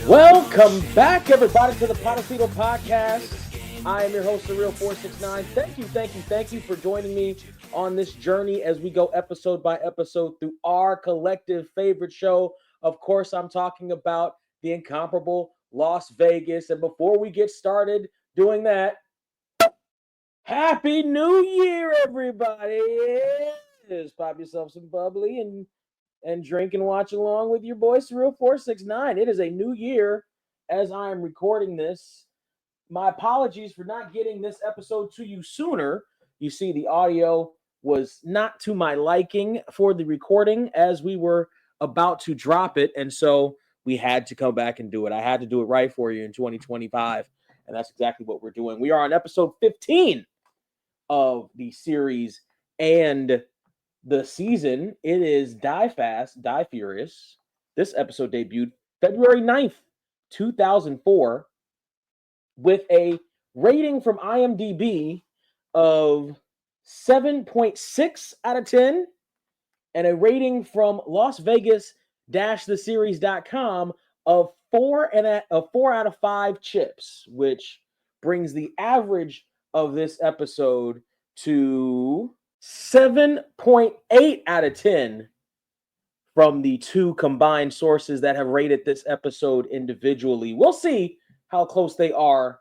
Welcome back, everybody, to the Podecito podcast. I am your host, The Real 469. Thank you for joining me on this journey as we go episode by episode through our collective favorite show. Of course, I'm talking about the incomparable Las Vegas. And before we get started doing that, Happy New Year, everybody! Yes, pop yourself some bubbly and drink and watch along with your boy, Surreal 469. It is a new year as I am recording this. My apologies for not getting this episode to you sooner. You see, the audio was not to my liking for the recording as we were about to drop it. And so we had to come back and do it. I had to do it right for you in 2025. And that's exactly what we're doing. We are on episode 15 of the series and the season. It is Die Fast, Die Furious. This episode debuted February 9th, 2004, with a rating from IMDb of 7.6 out of 10 and a rating from Las Vegas-theseries.com of 4 out of 5 chips, which brings the average of this episode to 7.8 out of 10 from the two combined sources that have rated this episode individually. We'll see how close they are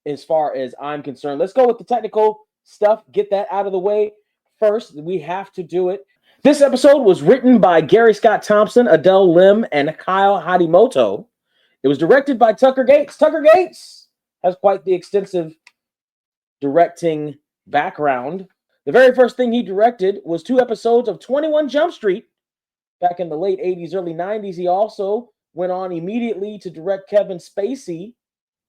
as far as I'm concerned. Let's go with the technical stuff, get that out of the way. First, we have to do it. This episode was written by Gary Scott Thompson, Adele Lim, and Kyle Hadimoto. It was directed by Tucker Gates. Tucker Gates has quite the extensive directing background. The very first thing he directed was 2 episodes of 21 Jump Street back in the late 80s, early 90s. He also went on immediately to direct Kevin Spacey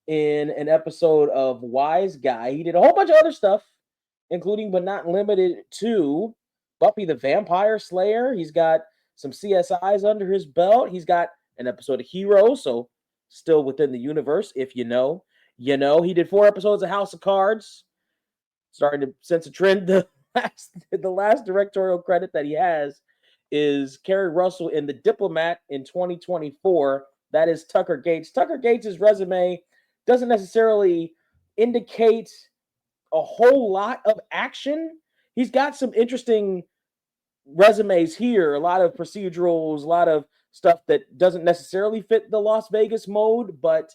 in an episode of Wise Guy. He did a whole bunch of other stuff, including but not limited to Buffy the Vampire Slayer. He's got some CSIs under his belt. He's got an episode of Heroes, so still within the universe, if you know. You know, he did 4 episodes of House of Cards. Starting to sense a trend. The last directorial credit that he has is Kerry Russell in The Diplomat in 2024. That is Tucker Gates. Tucker Gates' resume doesn't necessarily indicate a whole lot of action. He's got some interesting resumes here, a lot of procedurals, a lot of stuff that doesn't necessarily fit the Las Vegas mode, but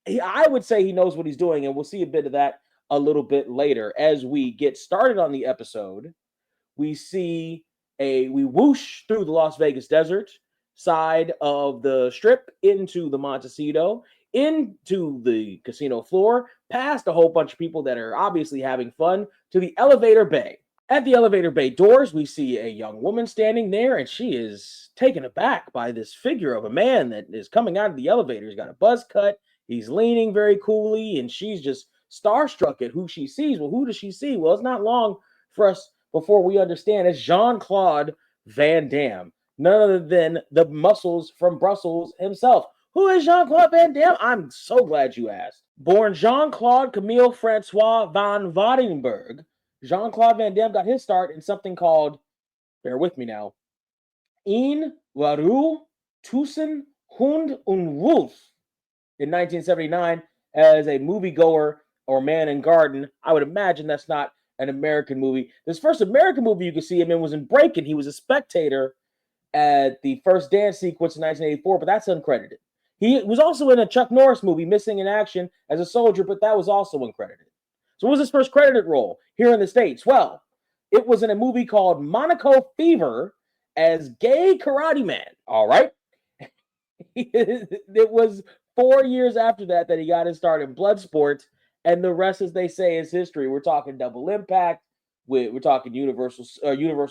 I would say he knows what he's doing, and we'll see a bit of that a little bit later. As we get started on the episode, we whoosh through the Las Vegas desert side of the strip into the Montecito, into the casino floor, past a whole bunch of people that are obviously having fun, to the elevator bay. At the elevator bay doors, we see a young woman standing there, and she is taken aback by this figure of a man that is coming out of the elevator. He's got a buzz cut. He's leaning very coolly, and she's just starstruck at who she sees. Well, who does she see? Well, it's not long for us before we understand it's Jean-Claude Van Damme, none other than the muscles from Brussels himself. Who is Jean-Claude Van Damme? I'm so glad you asked. Born Jean-Claude Camille Francois van Vadenburg, Jean-Claude Van Damme got his start in something called, bear with me now, Een Waarom Tussen Hund und Wolf in 1979 as a moviegoer or man in garden. I would imagine that's not an American movie. This first American movie you could see him in was in Breakin'. He was a spectator at the first dance sequence in 1984, but that's uncredited. He was also in a Chuck Norris movie, Missing in Action, as a soldier, but that was also uncredited. So what was his first credited role here in the States? Well, it was in a movie called Monaco Fever as Gay Karate Man. All right. It was 4 years after that he got his start in Bloodsport, and the rest, as they say, is history. We're talking Double Impact. We're talking Universal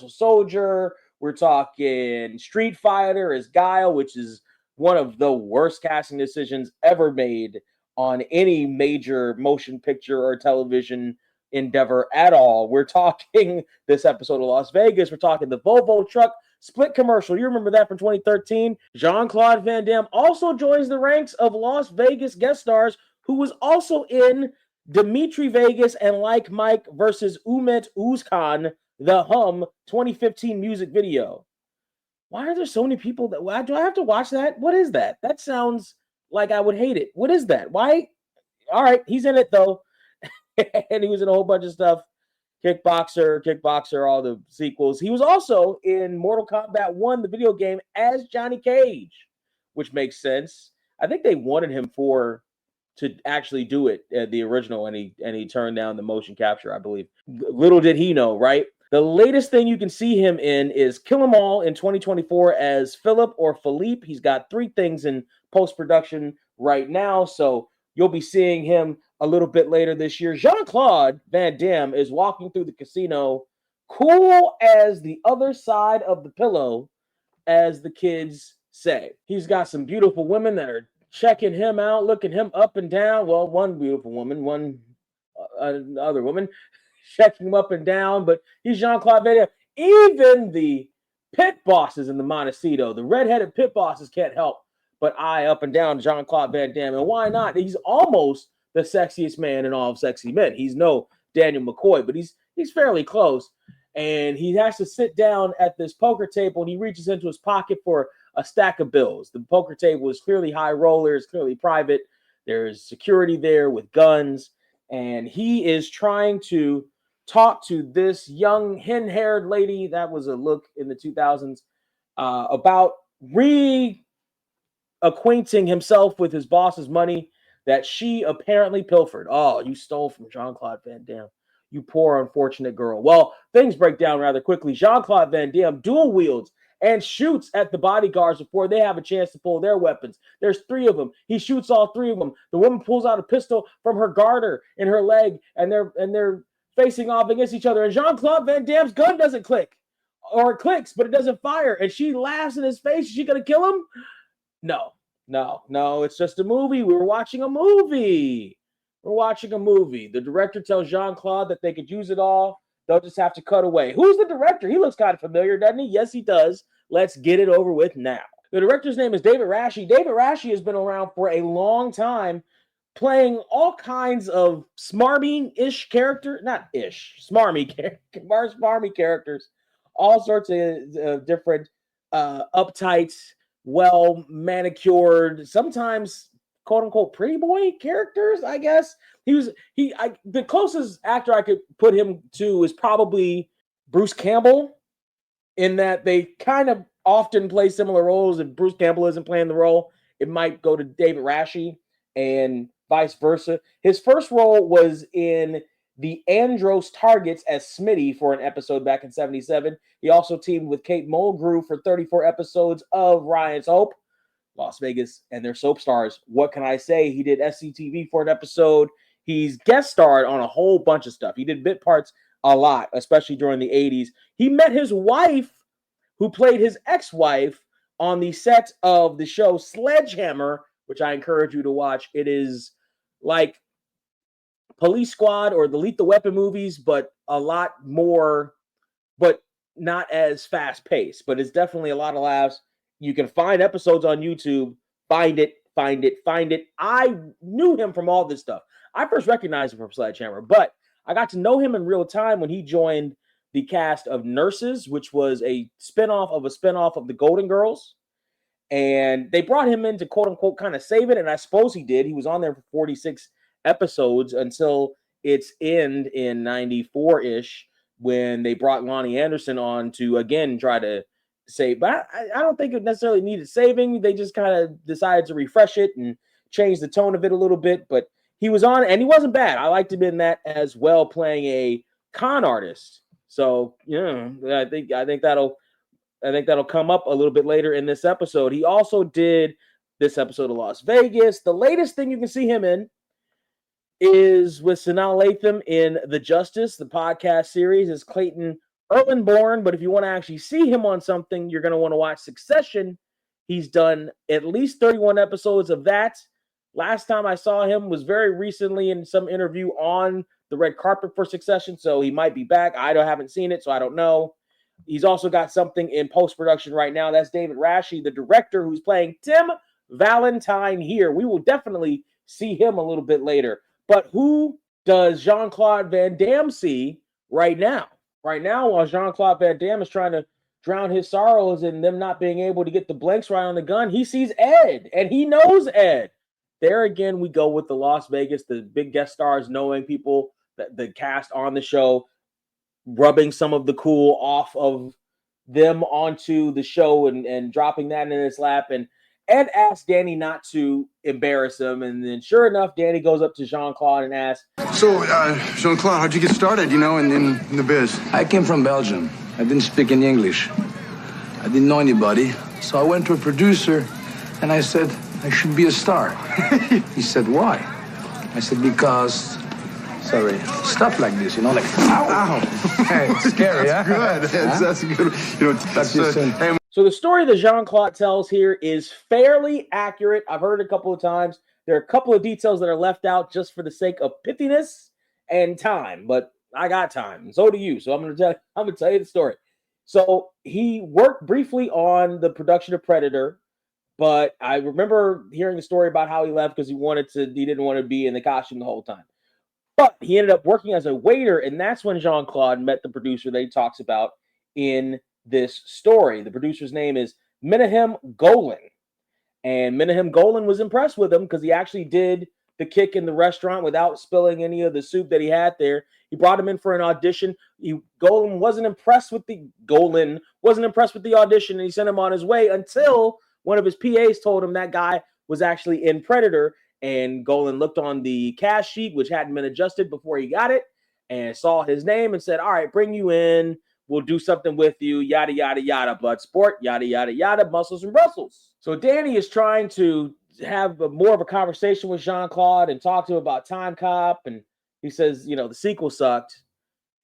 Soldier. We're talking Street Fighter as Guile, which is one of the worst casting decisions ever made on any major motion picture or television endeavor at all. We're talking this episode of Las Vegas. We're talking the Volvo truck split commercial. You remember that from 2013. Jean-Claude Van Damme also joins the ranks of Las Vegas guest stars who was also in Dimitri Vegas and Like Mike versus Umit Uzkan, The Hum 2015 music video. Why are there so many people that, why do I have to watch that? What is that? That sounds like I would hate it. What is that? Why? All right, he's in it though. And he was in a whole bunch of stuff. Kickboxer, all the sequels. He was also in Mortal Kombat 1, the video game, as Johnny Cage, which makes sense. I think they wanted him to actually do it at the original, and he turned down the motion capture, I believe. Little did he know, right? The latest thing you can see him in is Kill 'Em All in 2024 as Philip or Philippe. He's got 3 things in post-production right now, so you'll be seeing him a little bit later this year. Jean-Claude Van Damme is walking through the casino, cool as the other side of the pillow, as the kids say. He's got some beautiful women that are checking him out, looking him up and down. Well, one beautiful woman, one other woman checking him up and down, but he's Jean-Claude Van Damme. Even the pit bosses in the Montecito, the redheaded pit bosses can't help but eye up and down Jean-Claude Van Damme. And why not? He's almost the sexiest man in all of sexy men. He's no Daniel McCoy, but he's fairly close. And he has to sit down at this poker table, and he reaches into his pocket for a stack of bills. The poker table is clearly high rollers, clearly private. There's security there with guns, and he is trying to talk to this young hen-haired lady, that was a look in the 2000s, about reacquainting himself with his boss's money that she apparently pilfered. Oh, you stole from Jean-Claude Van Damme. You poor, unfortunate girl. Well, things break down rather quickly. Jean-Claude Van Damme dual wields and shoots at the bodyguards before they have a chance to pull their weapons. There's 3 of them. He shoots all 3 of them. The woman pulls out a pistol from her garter in her leg, and they're facing off against each other. And Jean-Claude Van Damme's gun doesn't click. Or it clicks, but it doesn't fire. And she laughs in his face. Is she going to kill him? No, it's just a movie. We're watching a movie. The director tells Jean-Claude that they could use it all. They'll just have to cut away. Who's the director? He looks kind of familiar, doesn't he? Yes, he does. Let's get it over with now. The director's name is David Rasche. David Rasche has been around for a long time, playing all kinds of smarmy-ish characters. Not ish, smarmy characters. All sorts of different uptight, well-manicured, sometimes quote-unquote pretty boy characters, I guess. The closest actor I could put him to is probably Bruce Campbell, in that they kind of often play similar roles. If Bruce Campbell isn't playing the role, it might go to David Rasche, and vice versa. His first role was in the Andros Targets as Smitty for an episode back in 77. He also teamed with Kate Mulgrew for 34 episodes of Ryan's Hope, Las Vegas, and their soap stars. What can I say? He did SCTV for an episode. He's guest starred on a whole bunch of stuff. He did bit parts a lot, especially during the 80s. He met his wife, who played his ex-wife, on the set of the show Sledgehammer, which I encourage you to watch. It is like Police Squad or the Lethal Weapon movies, but a lot more, but not as fast-paced. But it's definitely a lot of laughs. You can find episodes on YouTube. Find it. I knew him from all this stuff. I first recognized him from Sledgehammer, but I got to know him in real time when he joined the cast of Nurses, which was a spinoff of the Golden Girls. And they brought him in to quote-unquote kind of save it, and I suppose he did. He was on there for 46 episodes until its end in 94-ish, when they brought Lonnie Anderson on to, again, try to save. But I don't think it necessarily needed saving. They just kind of decided to refresh it and change the tone of it a little bit. But he was on, and he wasn't bad. I liked him in that as well, playing a con artist. So, yeah, I think that'll come up a little bit later in this episode. He also did this episode of Las Vegas. The latest thing you can see him in is with Sanaa Lathan in The Justice. The podcast series is Clayton Erlenborn, but if you want to actually see him on something, you're going to want to watch Succession. He's done at least 31 episodes of that. Last time I saw him was very recently in some interview on the red carpet for Succession, so he might be back. I haven't seen it, so I don't know. He's also got something in post-production right now. That's David Rasche, the director, who's playing Tim Valentine here. We will definitely see him a little bit later. But who does Jean-Claude Van Damme see right now? Right now, while Jean-Claude Van Damme is trying to drown his sorrows in them not being able to get the blanks right on the gun, he sees Ed, and he knows Ed. there again, we go with the Las Vegas, the big guest stars, knowing people, that the cast on the show, rubbing some of the cool off of them onto the show and dropping that in his lap. And Ed asked Danny not to embarrass him. And then sure enough, Danny goes up to Jean-Claude and asks, So, Jean-Claude, how'd you get started, in the biz? I came from Belgium. I didn't speak any English. I didn't know anybody. So I went to a producer and I said, I should be a star. He said, why? I said, because, sorry, stuff like this, like, ow, ow. Hey, it's scary, That's good. That's good. So the story that Jean-Claude tells here is fairly accurate. I've heard it a couple of times. There are a couple of details that are left out just for the sake of pithiness and time, but I got time, and so do you. So I'm gonna tell you the story. So he worked briefly on the production of Predator, but I remember hearing the story about how he left because he didn't want to be in the costume the whole time. But he ended up working as a waiter, and that's when Jean-Claude met the producer that he talks about in this story. The producer's name is Menahem Golan. And Menahem Golan was impressed with him because he actually did the kick in the restaurant without spilling any of the soup that he had there. He brought him in for an audition. Golan wasn't impressed with the audition, and he sent him on his way until one of his PAs told him that guy was actually in Predator. And Golan looked on the cast sheet, which hadn't been adjusted before he got it, and saw his name and said, all right, bring you in. We'll do something with you, yada, yada, yada, blood sport, yada, yada, yada, muscles and Brussels. So Danny is trying to have more of a conversation with Jean-Claude and talk to him about Time Cop. And he says, the sequel sucked.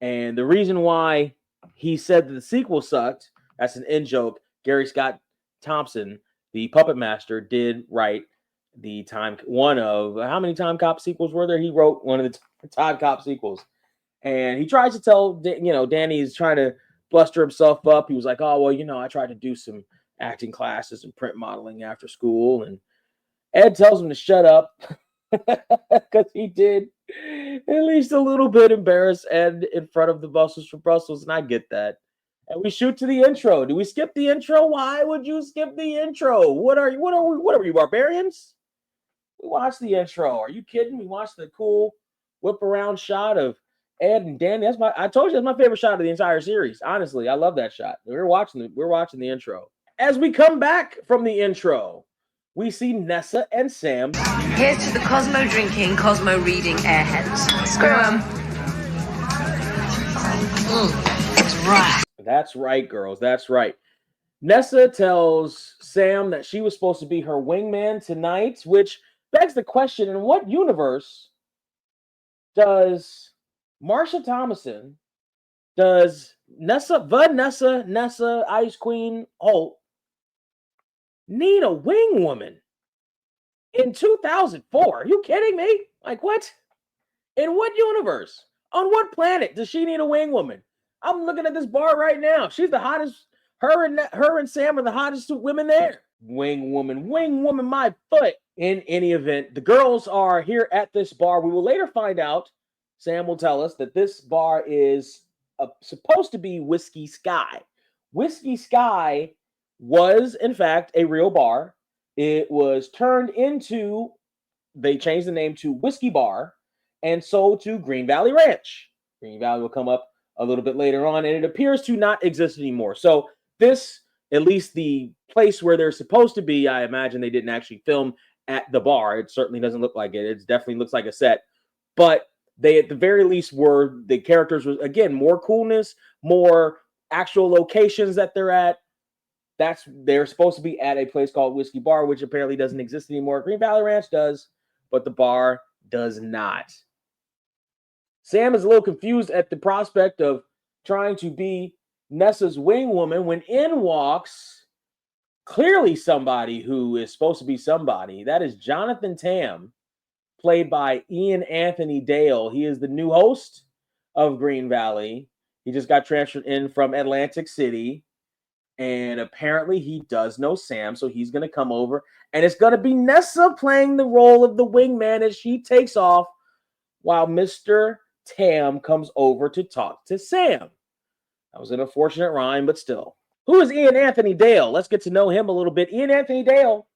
And the reason why he said that the sequel sucked, that's an in-joke. Gary Scott Thompson, the puppet master, did write one of, how many Time Cop sequels were there? He wrote one of the Time Cop sequels. And he tries to tell, Danny's trying to bluster himself up. He was like, oh, well, I tried to do some acting classes and print modeling after school. And Ed tells him to shut up because he did at least a little bit embarrass Ed in front of the Muscles for Brussels. And I get that. And we shoot to the intro. Do we skip the intro? Why would you skip the intro? What are you, barbarians? We watched the intro. Are you kidding? We watched the cool whip around shot of Ed and Danny. I told you that's my favorite shot of the entire series. Honestly, I love that shot. We're watching the intro. As we come back from the intro, we see Nessa and Sam. Here's to the Cosmo drinking, Cosmo reading airheads. Screw 'em. It's right. That's right, girls. That's right. Nessa tells Sam that she was supposed to be her wingman tonight, which begs the question, in what universe does Marsha Thomason, does Nessa Ice Queen Holt need a wing woman in 2004? Are you kidding me? Like, what? In what universe? On what planet does she need a wing woman? I'm looking at this bar right now. She's the hottest. Her and Sam are the hottest women there. Wing woman, my foot. In any event, the girls are here at this bar. We will later find out, Sam will tell us, that this bar is supposed to be Whiskey Sky. Whiskey Sky was, in fact, a real bar. It was turned into, they changed the name to Whiskey Bar and sold to Green Valley Ranch. Green Valley will come up a little bit later on, and it appears to not exist anymore. So this, at least the place where they're supposed to be, I imagine they didn't actually film at the bar. It certainly doesn't look like it. It definitely looks like a set. But they, at the very least, the characters was, again, more coolness, more actual locations that they're at. They're supposed to be at a place called Whiskey Bar, which apparently doesn't exist anymore. Green Valley Ranch does, but the bar does not. Sam is a little confused at the prospect of trying to be Nessa's wing woman when in walks clearly somebody who is supposed to be somebody. That is Jonathan Tam, played by Ian Anthony Dale. He is the new host of Green Valley. He just got transferred in from Atlantic City. And apparently he does know Sam, so he's going to come over. And it's going to be Nessa playing the role of the wingman as she takes off while Mr. Tam comes over to talk to Sam. That was an unfortunate rhyme, but still. Who is Ian Anthony Dale? Let's get to know him a little bit. Ian Anthony Dale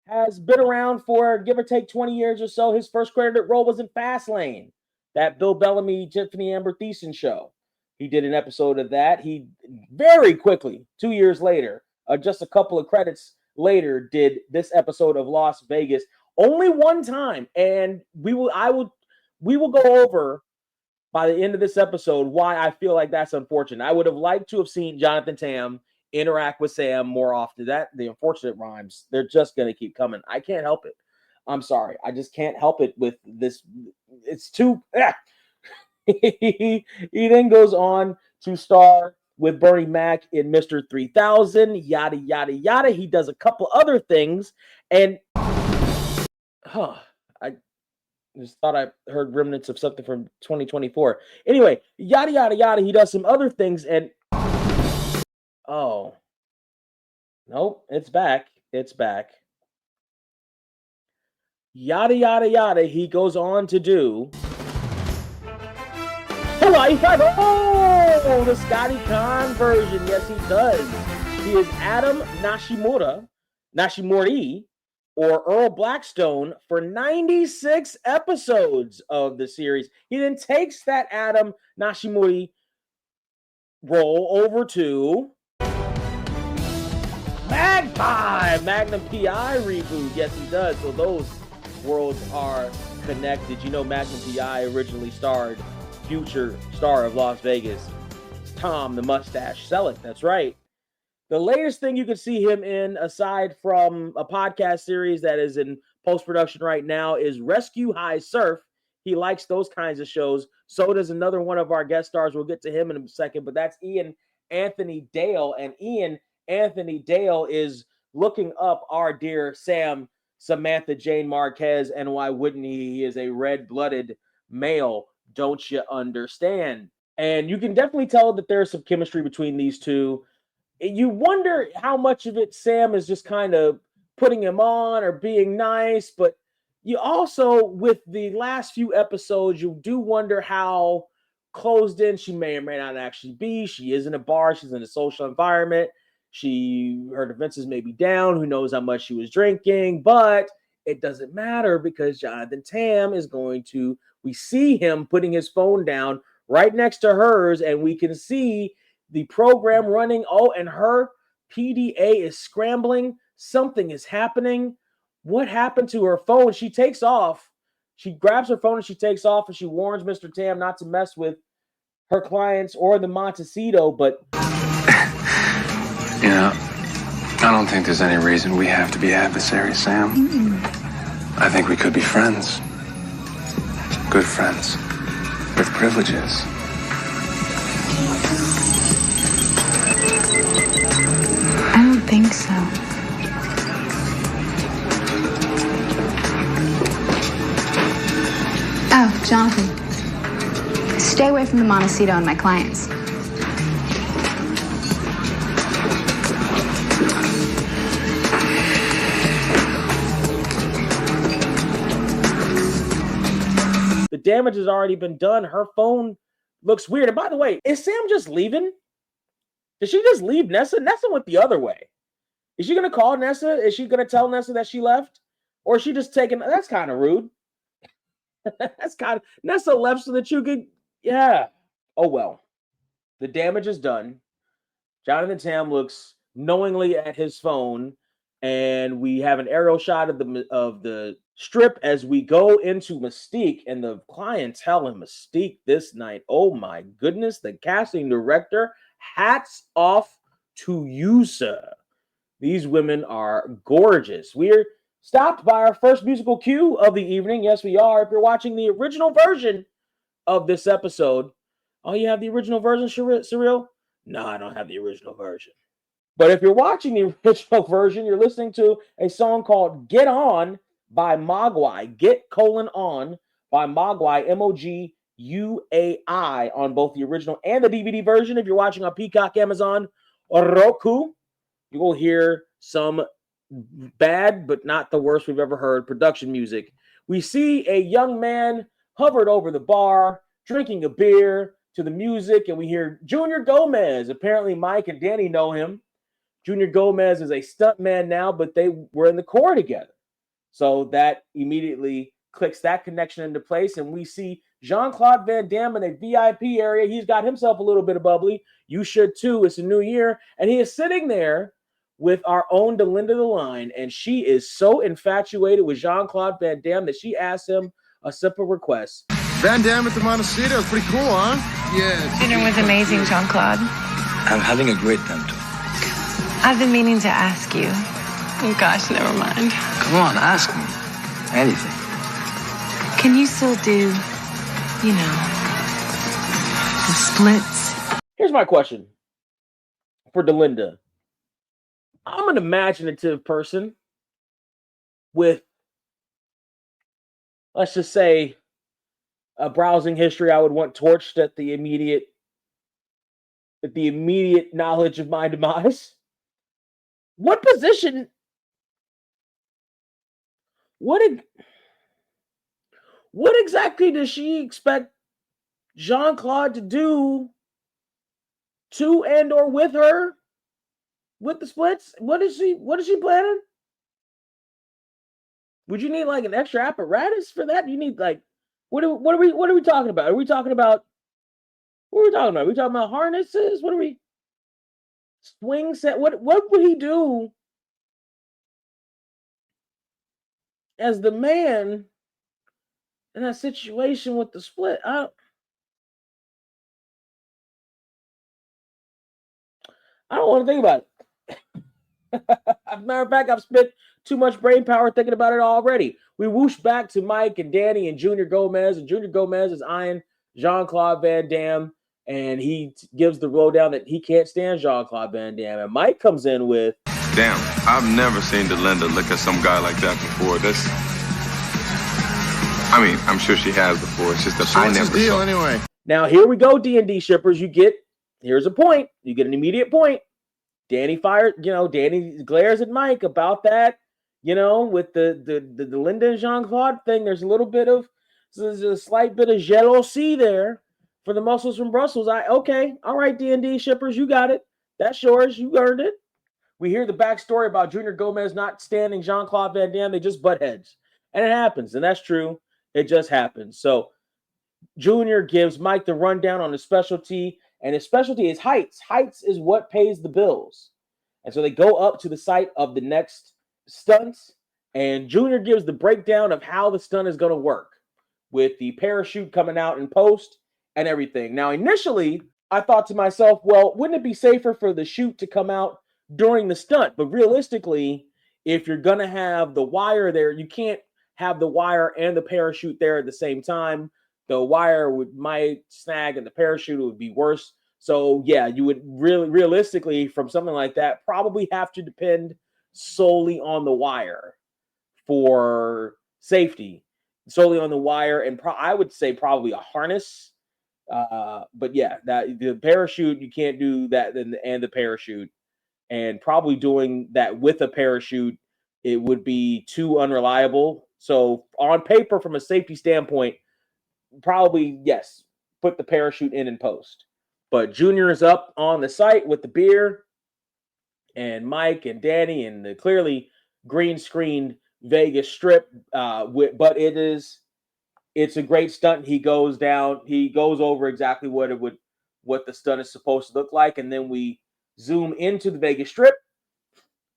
has been around for give or take 20 years or so. His first credited role was in Fastlane, that Bill Bellamy, Tiffany Amber Thiessen show. He did an episode of that. He very quickly, 2 years later, just a couple of credits later, did this episode of Las Vegas. Only one time, and we will go over by the end of this episode why I feel like that's unfortunate. I would have liked to have seen Jonathan Tam interact with Sam more often. That the unfortunate rhymes, they're just going to keep coming. I can't help it. I'm sorry. I just can't help it with this. It's too. He then goes on to star with Bernie Mac in Mr. 3000, yada, yada, yada. He does a couple other things. And I just thought I heard remnants of something from 2024. Anyway, yada, yada, yada. He does some other things. And oh, nope, it's back. It's back. Yada, yada, yada. He goes on to do Hawaii 5. Oh, the Scotty Khan version. Yes, he does. He is Adam Nashimori, or Earl Blackstone, for 96 episodes of the series. He then takes that Adam Nashimori role over to Magpie, Magnum PI reboot. Yes, he does. So those worlds are connected. You know, Magnum PI originally starred future star of Las Vegas, Tom the Mustache Selleck. That's right. The latest thing you can see him in, aside from a podcast series that is in post-production right now, is Rescue High Surf. He likes those kinds of shows. So does another one of our guest stars. We'll get to him in a second, but that's Ian Anthony Dale. And Ian Anthony Dale is looking up our dear Sam Samantha Jane Marquez, and why wouldn't he? He is a red-blooded male. Don't you understand? And you can definitely tell that there's some chemistry between these two. You wonder how much of it Sam is just kind of putting him on or being nice, but you also, with the last few episodes, you do wonder how closed in she may or may not actually be. She is in a bar. She's in a social environment. Her defenses may be down. Who knows how much she was drinking, but it doesn't matter because Jonathan Tam is we see him putting his phone down right next to hers, and we can see the program running. Oh, and her PDA is scrambling. Something is happening. What happened to her phone? She takes off. She grabs her phone and she takes off, and she warns Mr. Tam not to mess with her clients or the Montecito, but I don't think there's any reason we have to be adversaries, Sam. I think we could be friends. Good friends. With privileges. I don't think so. Oh, Jonathan. Stay away from the Montecito and my clients. the damage has already been done. Her phone looks weird. And by the way, is Sam just leaving? Did she just leave Nessa? Nessa went the other way. Is she going to call Nessa? Is she going to tell Nessa that she left? Or is she just taking... That's kind of rude. That's kind of... Nessa left so that you could... Yeah. Oh, well. The damage is done. Jonathan Tam looks knowingly at his phone, and we have an aerial shot of the strip as we go into Mystique, and the clientele in Mystique this night. Oh, my goodness. The casting director, hats off to you, sir. These women are gorgeous. We're stopped by our first musical cue of the evening. Yes, we are. If you're watching the original version of this episode, oh, you have the original version, Surreal? No, I don't have the original version. But if you're watching the original version, you're listening to a song called Get On by Mogwai. Get On by Mogwai, Moguai, on both the original and the DVD version. If you're watching on Peacock, Amazon, or Roku, you will hear some bad, but not the worst we've ever heard, production music. We see a young man hovered over the bar, drinking a beer to the music, and we hear Junior Gomez. Apparently, Mike and Danny know him. Junior Gomez is a stuntman now, but they were in the Corps together. So that immediately clicks that connection into place. And we see Jean-Claude Van Damme in a VIP area. He's got himself a little bit of bubbly. You should too. It's a new year. And he is sitting there with our own Delinda the Line. And she is so infatuated with Jean-Claude Van Damme that she asks him a simple request. Van Damme at the Montecito is pretty cool, huh? Yeah. Dinner was amazing, Jean-Claude. I'm having a great time too. I've been meaning to ask you. Oh gosh, never mind. Come on, ask me. Anything. Can you still do, you know, the splits? Here's my question for Delinda. I'm an imaginative person with, let's just say, a browsing history I would want torched at the immediate knowledge of my demise. What position? What exactly does she expect Jean-Claude to do to and or with her with the splits? What is she planning? Would you need like an extra apparatus for that? You need like what are we talking about? Are we talking about Are we talking about harnesses? What are we swing set? What would he do as the man in that situation with the split? I don't want to think about it. As a matter of fact, I've spent too much brain power thinking about it already. We whoosh back to Mike and Danny and Junior Gomez, and Junior Gomez is eyeing Jean-Claude Van Damme, and he gives the lowdown that he can't stand Jean-Claude Van Damme. And Mike comes in with, "Damn, I've never seen Delinda look at some guy like that before. I mean, I'm sure she has before. It's just that So I what's never his deal saw. anyway? now here we go, D&D shippers. Here's a point. You get an immediate point. Danny Danny glares at Mike about that, with the Delinda and Jean-Claude thing. There's a slight bit of jealousy there for the muscles from Brussels. Okay. All right, D&D shippers, you got it. That's yours. You earned it. We hear the backstory about Junior Gomez not standing Jean-Claude Van Damme. They just butt heads. And it happens. And that's true. It just happens. So Junior gives Mike the rundown on his specialty. And his specialty is heights. Heights is what pays the bills. And so they go up to the site of the next stunts. And Junior gives the breakdown of how the stunt is going to work with the parachute coming out in post and everything. Now, initially, I thought to myself, well, wouldn't it be safer for the chute to come out during the stunt? But realistically, if you're going to have the wire there, you can't have the wire and the parachute there at the same time. The wire might snag and the parachute would be worse. So, yeah, you would realistically, from something like that, probably have to depend solely on the wire for safety. Solely on the wire, and I would say probably a harness. But yeah, that the parachute, you can't do that and the parachute. And probably doing that with a parachute, it would be too unreliable. So on paper, from a safety standpoint, probably, yes, put the parachute in post. But Junior is up on the site with the beer, and Mike and Danny and the clearly green screened Vegas Strip. But it's a great stunt. He goes over exactly what the stunt is supposed to look like, and then we zoom into the Vegas Strip,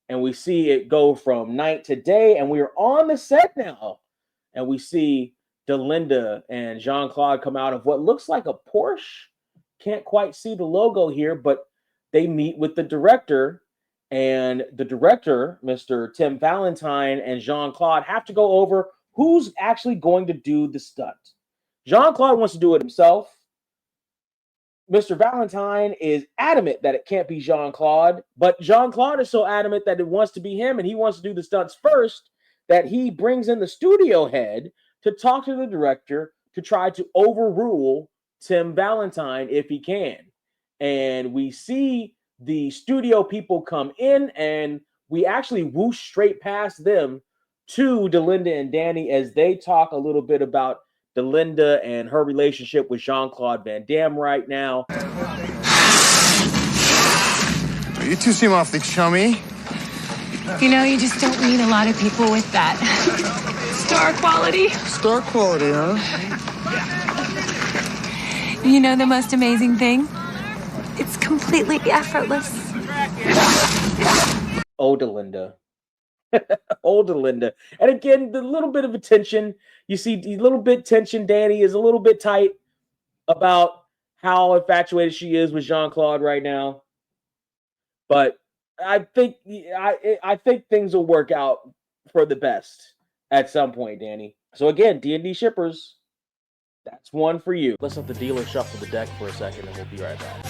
and we see it go from night to day, and we're on the set now, and we see Delinda and Jean-Claude come out of what looks like a Porsche. Can't quite see the logo here, but they meet with the director, and the director, Mr. Tim Valentine, and Jean-Claude have to go over who's actually going to do the stunt. Jean-Claude wants to do it himself. Mr. Valentine is adamant that it can't be Jean-Claude, but Jean-Claude is so adamant that it wants to be him, and he wants to do the stunts first, that he brings in the studio head to talk to the director to try to overrule Tim Valentine if he can. And we see the studio people come in, and we actually whoosh straight past them to Delinda and Danny as they talk a little bit about Delinda and her relationship with Jean-Claude Van Damme right now. You two seem awfully chummy. You know, you just don't meet a lot of people with that star quality. Star quality, huh? You know the most amazing thing? It's completely effortless. Older Linda. Older Linda. And again, the little bit of a tension. You see the little bit tension. Danny is a little bit tight about how infatuated she is with Jean-Claude right now. But I think things will work out for the best at some point, Danny. So again, D&D shippers, that's one for you. Let's let the dealer shuffle the deck for a second and we'll be right back.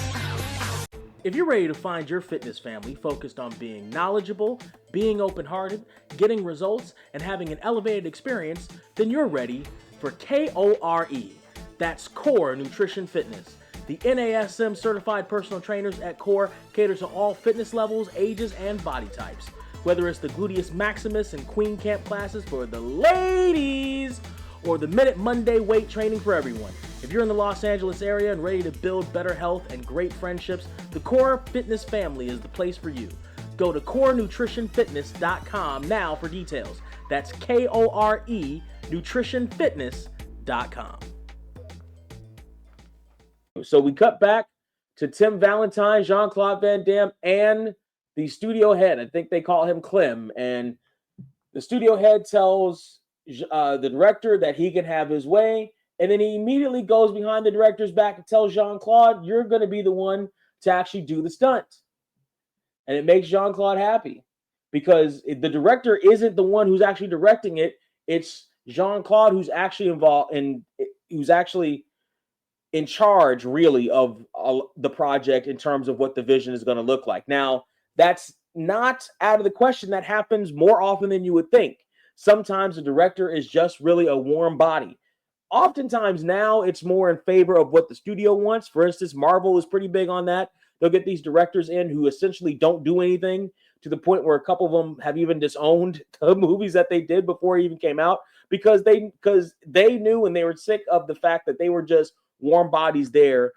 If you're ready to find your fitness family focused on being knowledgeable, being open-hearted, getting results, and having an elevated experience, then you're ready for KORE. That's Core Nutrition Fitness. The NASM certified personal trainers at Core cater to all fitness levels, ages, and body types. Whether it's the Gluteus Maximus and Queen Camp classes for the ladies, or the Minute Monday weight training for everyone. If you're in the Los Angeles area and ready to build better health and great friendships, the Core Fitness family is the place for you. Go to CoreNutritionFitness.com now for details. That's KORE NutritionFitness.com. So we cut back to Tim Valentine, Jean-Claude Van Damme, and the studio head. I think they call him Clem. And the studio head tells the director that he can have his way. And then he immediately goes behind the director's back and tells Jean-Claude, you're going to be the one to actually do the stunt. And it makes Jean-Claude happy because the director isn't the one who's actually directing it. It's Jean-Claude who's actually involved in, who's actually in charge really of the project in terms of what the vision is going to look like. Now, that's not out of the question. That happens more often than you would think. Sometimes the director is just really a warm body. Oftentimes now it's more in favor of what the studio wants. For instance, Marvel is pretty big on that. They'll get these directors in who essentially don't do anything, to the point where a couple of them have even disowned the movies that they did before it even came out because they knew and they were sick of the fact that they were just warm bodies there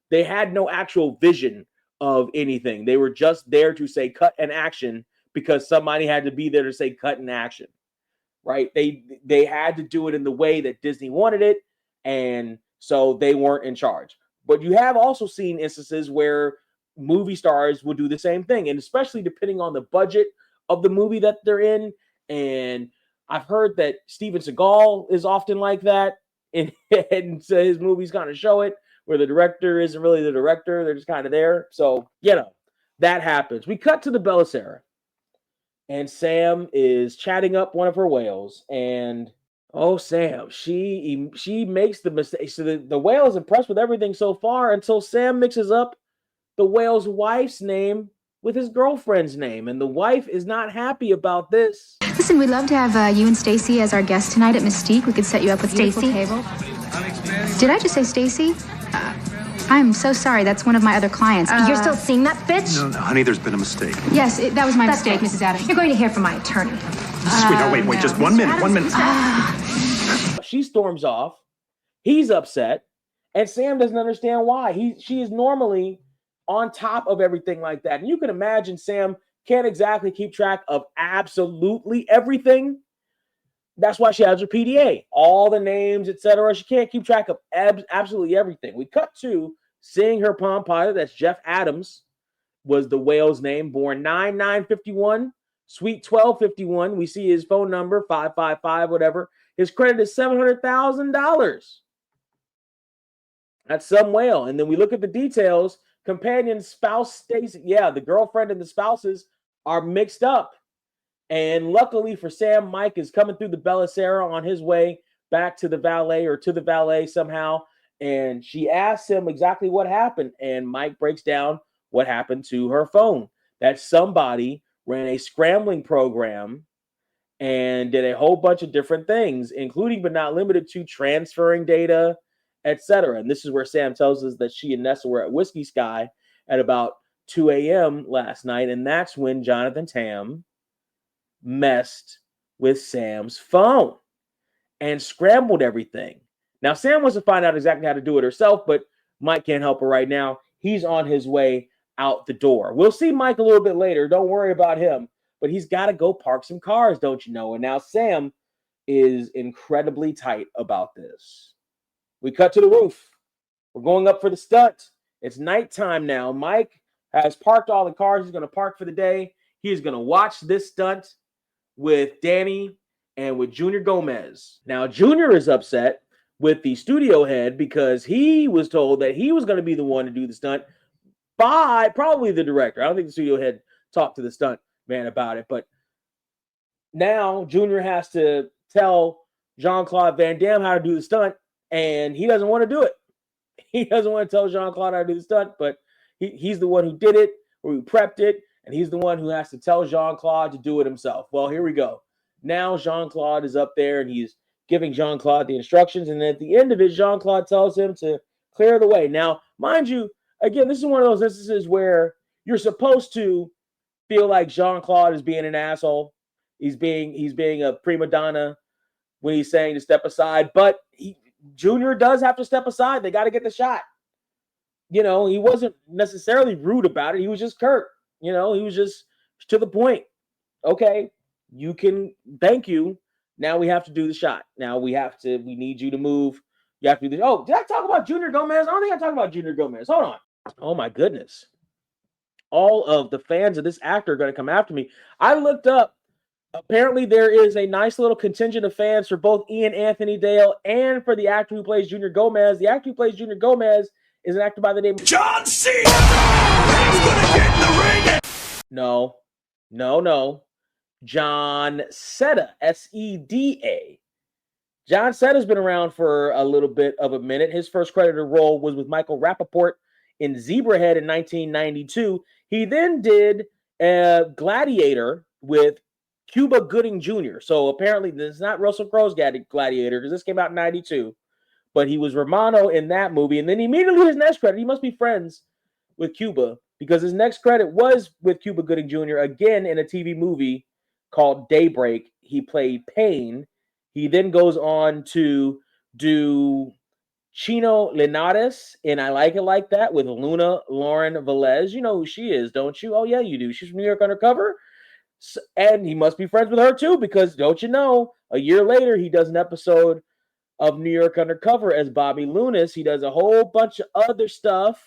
they had no actual vision of anything. They were just there to say cut and action because somebody had to be there to say cut and action. Right? They had to do it in the way that Disney wanted it, and so they weren't in charge. But you have also seen instances where movie stars will do the same thing, and especially depending on the budget of the movie that they're in. And I've heard that Steven Seagal is often like that, and so his movies kind of show it, where the director isn't really the director. They're just kind of there. So, that happens. We cut to the Belisara. And Sam is chatting up one of her whales, and Sam, she makes the mistake. So the whale is impressed with everything so far until Sam mixes up the whale's wife's name with his girlfriend's name, and the wife is not happy about this. Listen, we'd love to have you and Stacy as our guests tonight at Mystique. We could set you up with Stacy. Table. Did I just say Stacy? I'm so sorry. That's one of my other clients. You're still seeing that bitch? No, honey, there's been a mistake. Yes, that was my mistake, Mrs. Adams. You're going to hear from my attorney. Sweetheart, wait, just 1 minute, 1 minute. She storms off. He's upset, and Sam doesn't understand why. She is normally on top of everything like that. And you can imagine Sam can't exactly keep track of absolutely everything. That's why she has her PDA, all the names, etc. She can't keep track of absolutely everything. We cut to seeing her Palm Pilot. That's Jeff Adams, was the whale's name. Born 9/9/51, Suite 1251. We see his phone number 555 whatever. His credit is $700,000. That's some whale. And then we look at the details. Companion, spouse, Stacy. Yeah, the girlfriend and the spouses are mixed up. And luckily for Sam, Mike is coming through the Belisara on his way back to the valet, or to the valet somehow. And she asks him exactly what happened. And Mike breaks down what happened to her phone. That somebody ran a scrambling program and did a whole bunch of different things, including but not limited to transferring data, etc. And this is where Sam tells us that she and Nessa were at Whiskey Sky at about 2 a.m. last night. And that's when Jonathan Tam messed with Sam's phone and scrambled everything. Now, Sam wants to find out exactly how to do it herself, but Mike can't help her right now. He's on his way out the door. We'll see Mike a little bit later. Don't worry about him. but he's got to go park some cars, don't you know? And now Sam is incredibly tight about this. We cut to the roof. We're going up for the stunt. It's nighttime now. Mike has parked all the cars. He's going to park for the day. He is going to watch this stunt with Danny and with Junior Gomez. Now, Junior is upset with the studio head because he was told that he was going to be the one to do the stunt by probably the director. I don't think the studio head talked to the stunt man about it, but now Junior has to tell Jean-Claude Van Damme how to do the stunt, and he doesn't want to do it. He doesn't want to tell Jean-Claude how to do the stunt, but he's the one who did it, or who prepped it, and he's the one who has to tell Jean-Claude to do it himself. Well, here we go. Now Jean-Claude is up there, and he's giving Jean-Claude the instructions, and at the end of it, Jean-Claude tells him to clear the way. Now, mind you, again, this is one of those instances where you're supposed to feel like Jean-Claude is being an asshole. He's being a prima donna when he's saying to step aside, but Junior does have to step aside. They got to get the shot. You know, he wasn't necessarily rude about it. He was just curt. You know, he was just to the point. Okay, you can, thank you. Now we have to do the shot. Now we need you to move. You have to do this. Oh, did I talk about Junior Gomez? I don't think I talked about Junior Gomez. Hold on. Oh my goodness. All of the fans of this actor are going to come after me. I looked up. Apparently, there is a nice little contingent of fans for both Ian Anthony Dale and for the actor who plays Junior Gomez. The actor who plays Junior Gomez is an actor by the name of John Cena. He's gonna get in the ring. No. John Seda, S-E-D-A. John Seda's been around for a little bit of a minute. His first credited role was with Michael Rappaport in Zebrahead in 1992. He then did Gladiator with Cuba Gooding Jr. So apparently this is not Russell Crowe's Gladiator because this came out in 92. But he was Romano in that movie. And then immediately his next credit, he must be friends with Cuba because his next credit was with Cuba Gooding Jr. again in a TV movie called Daybreak. He played Payne. He then goes on to do Chino Linares in I Like It Like That with Luna Lauren Velez. You know who she is, don't you? Oh, yeah, you do. She's from New York Undercover. And he must be friends with her too, because don't you know, a year later, he does an episode of New York Undercover as Bobby Lunas. He does a whole bunch of other stuff,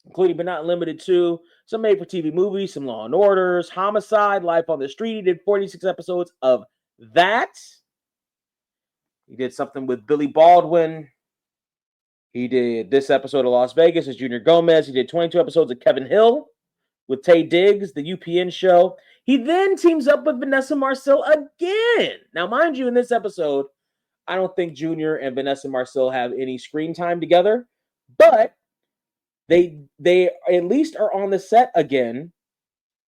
including but not limited to some made-for-TV movies, some Law & Orders, Homicide, Life on the Street. He did 46 episodes of that. He did something with Billy Baldwin. He did this episode of Las Vegas as Junior Gomez. He did 22 episodes of Kevin Hill with Tay Diggs, the UPN show. He then teams up with Vanessa Marcil again. Now, mind you, in this episode, I don't think Junior and Vanessa Marcil have any screen time together, but they at least are on the set again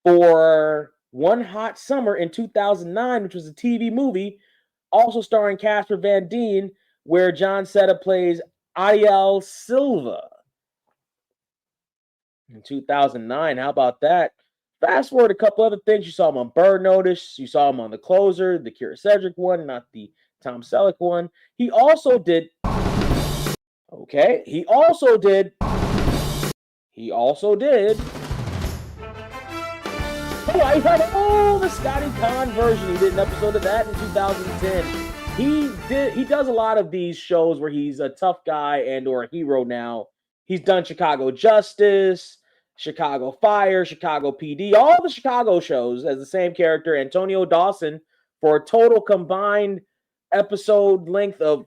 for One Hot Summer in 2009, which was a TV movie, also starring Casper Van Dien, where John Seda plays Ariel Silva. In 2009, how about that? Fast forward a couple other things. You saw him on Bird Notice. You saw him on The Closer, the Kira Cedric one, not the Tom Selleck one. He also did. Okay. He also did. Oh, the Scotty Conn version. He did an episode of that in 2010. He does a lot of these shows where he's a tough guy and or a hero now. He's done Chicago Justice, Chicago Fire, Chicago PD, all the Chicago shows as the same character, Antonio Dawson, for a total combined episode length of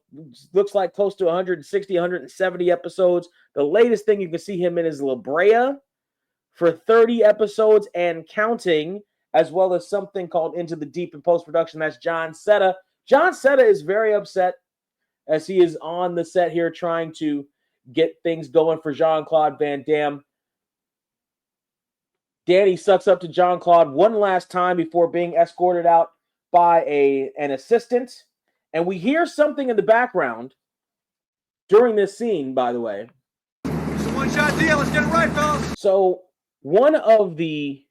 looks like close to 160, 170 episodes. The latest thing you can see him in is La Brea for 30 episodes and counting, as well as something called Into the Deep in post-production. That's John Seda. John Seda is very upset as he is on the set here trying to get things going for Jean-Claude Van Damme. Danny sucks up to Jean-Claude one last time before being escorted out by an assistant. And we hear something in the background during this scene, by the way. It's a one-shot deal. Let's get it right, fellas. So one of the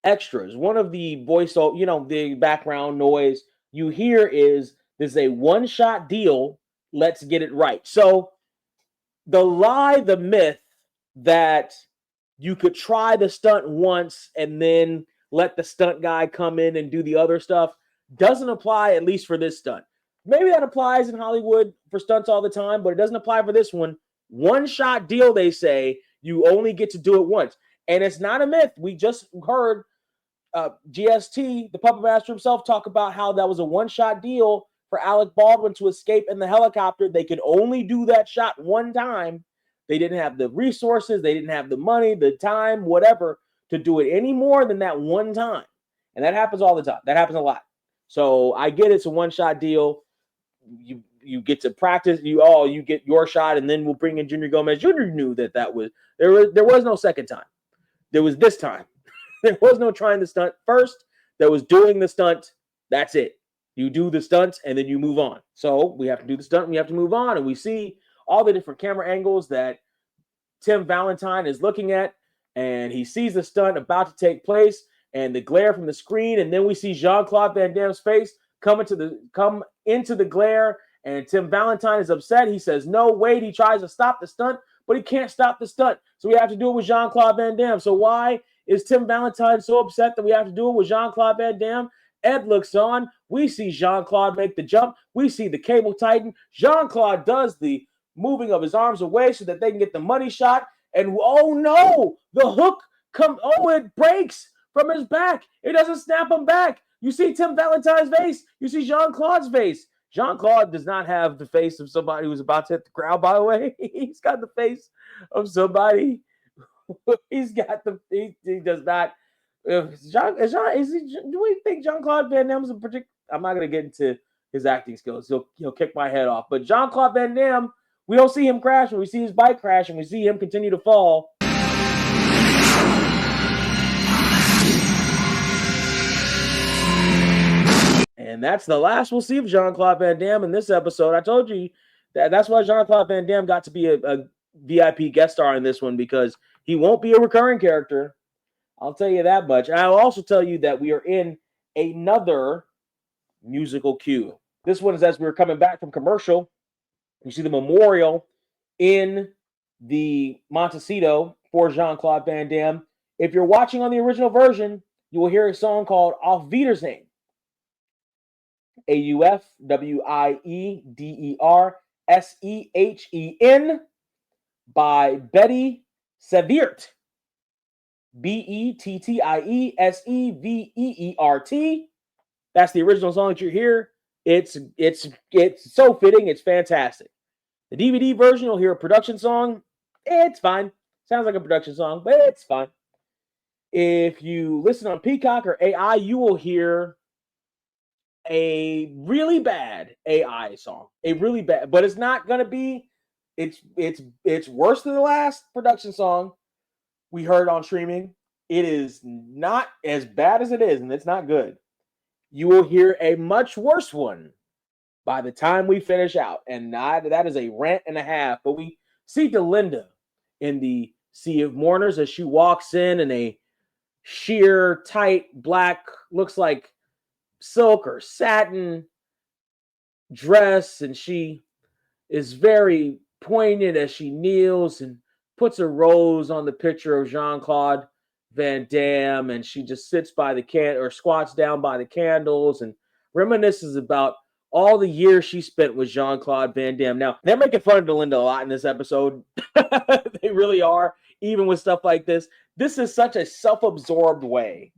extras, one of the voice, the background noise you hear is, this is a one-shot deal. Let's get it right. So the myth that you could try the stunt once and then let the stunt guy come in and do the other stuff. Doesn't apply, at least for this stunt. Maybe that applies in Hollywood for stunts all the time, but it doesn't apply for this one. One-shot deal, they say. You only get to do it once. And it's not a myth. We just heard GST, the puppet master himself, talk about how that was a one-shot deal for Alec Baldwin to escape in the helicopter. They could only do that shot one time. They didn't have the resources. They didn't have the money, the time, whatever, to do it any more than that one time. And that happens all the time. That happens a lot. So I get it's a one-shot deal. You get to practice. You get your shot, and then we'll bring in Junior Gomez. Junior knew that was there was no second time. There was this time. There was no trying the stunt first. There was doing the stunt. That's it. You do the stunt, and then you move on. So we have to do the stunt, and we have to move on. And we see all the different camera angles that Tim Valentine is looking at, and he sees the stunt about to take place, and the glare from the screen, and then we see Jean-Claude Van Damme's face come into the glare, and Tim Valentine is upset. He says, no, wait. He tries to stop the stunt, but he can't stop the stunt. So we have to do it with Jean-Claude Van Damme. So why is Tim Valentine so upset that we have to do it with Jean-Claude Van Damme? Ed looks on. We see Jean-Claude make the jump. We see the cable tighten. Jean-Claude does the moving of his arms away so that they can get the money shot. And oh no, the hook it breaks from his back. It doesn't snap him back. You see Tim Valentine's face. You see Jean-Claude's face. Jean-Claude does not have the face of somebody who's about to hit the ground, by the way. He's got the face of somebody. He does not. Do we think Jean-Claude Van Damme is a particular? I'm not going to get into his acting skills. He'll kick my head off. But Jean-Claude Van Damme, we don't see him crash. When we see his bike crash, and we see him continue to fall. And that's the last we'll see of Jean-Claude Van Damme in this episode. I told you that's why Jean-Claude Van Damme got to be a VIP guest star in this one, because he won't be a recurring character. I'll tell you that much. And I'll also tell you that we are in another musical cue. This one is as we're coming back from commercial. You see the memorial in the Montecito for Jean-Claude Van Damme. If you're watching on the original version, you will hear a song called Auf Wiedersehen. AUFWIEDERSEHEN by Betty Seviert. BETTIESEVEERT. That's the original song that you hear. It's so fitting. It's fantastic. The DVD version, you'll hear a production song. It's fine. Sounds like a production song, but it's fine. If you listen on Peacock or AI, you will hear a really bad AI song. A really bad, but it's not gonna be. It's worse than the last production song we heard on streaming. It is not as bad as it is, and it's not good. You will hear a much worse one by the time we finish out, and that is a rant and a half. But we see Delinda in the Sea of Mourners as she walks in a sheer, tight, black, looks like silk or satin dress, and she is very poignant as she kneels and puts a rose on the picture of Jean-Claude Van Damme, and she just sits by the squats down by the candles and reminisces about all the years she spent with Jean-Claude Van Damme. Now, they're making fun of Delinda a lot in this episode. They really are, even with stuff like this. This is such a self-absorbed way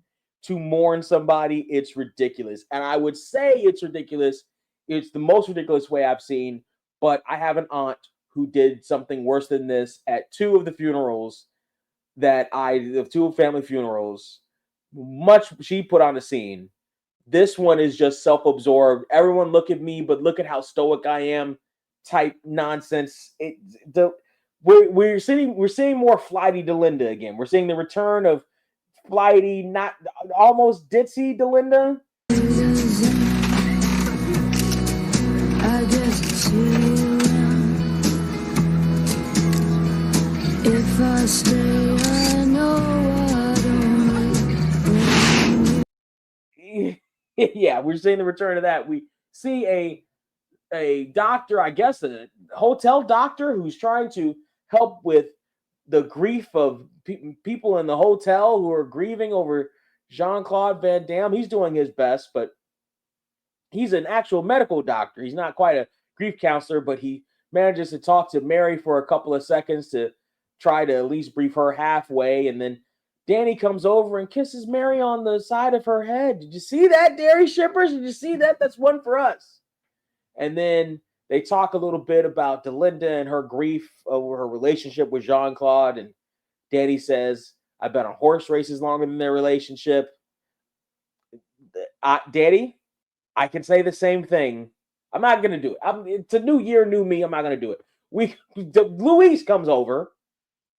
to mourn somebody. It's ridiculous. And I would say it's ridiculous. It's the most ridiculous way I've seen. But I have an aunt who did something worse than this at two of the funerals the two family funerals. She put on a scene. This one is just self-absorbed. Everyone look at me, but look at how stoic I am type nonsense. We're seeing more flighty Delinda again. We're seeing the return of flighty, not almost ditzy Delinda. I guess if I stay, I know I don't. Yeah, we're seeing the return of that. We see a doctor, I guess a hotel doctor, who's trying to help with the grief of people in the hotel who are grieving over Jean-Claude Van Damme, he's doing his best, but he's an actual medical doctor. He's not quite a grief counselor, but he manages to talk to Mary for a couple of seconds to try to at least brief her halfway. And then Danny comes over and kisses Mary on the side of her head. Did you see that, Dairy Shippers? Did you see that? That's one for us. And then they talk a little bit about Delinda and her grief over her relationship with Jean-Claude. And Danny says, I've been on horse races longer than their relationship. Daddy, I can say the same thing. I'm not going to do it. It's a new year, new me. I'm not going to do it. Luis comes over,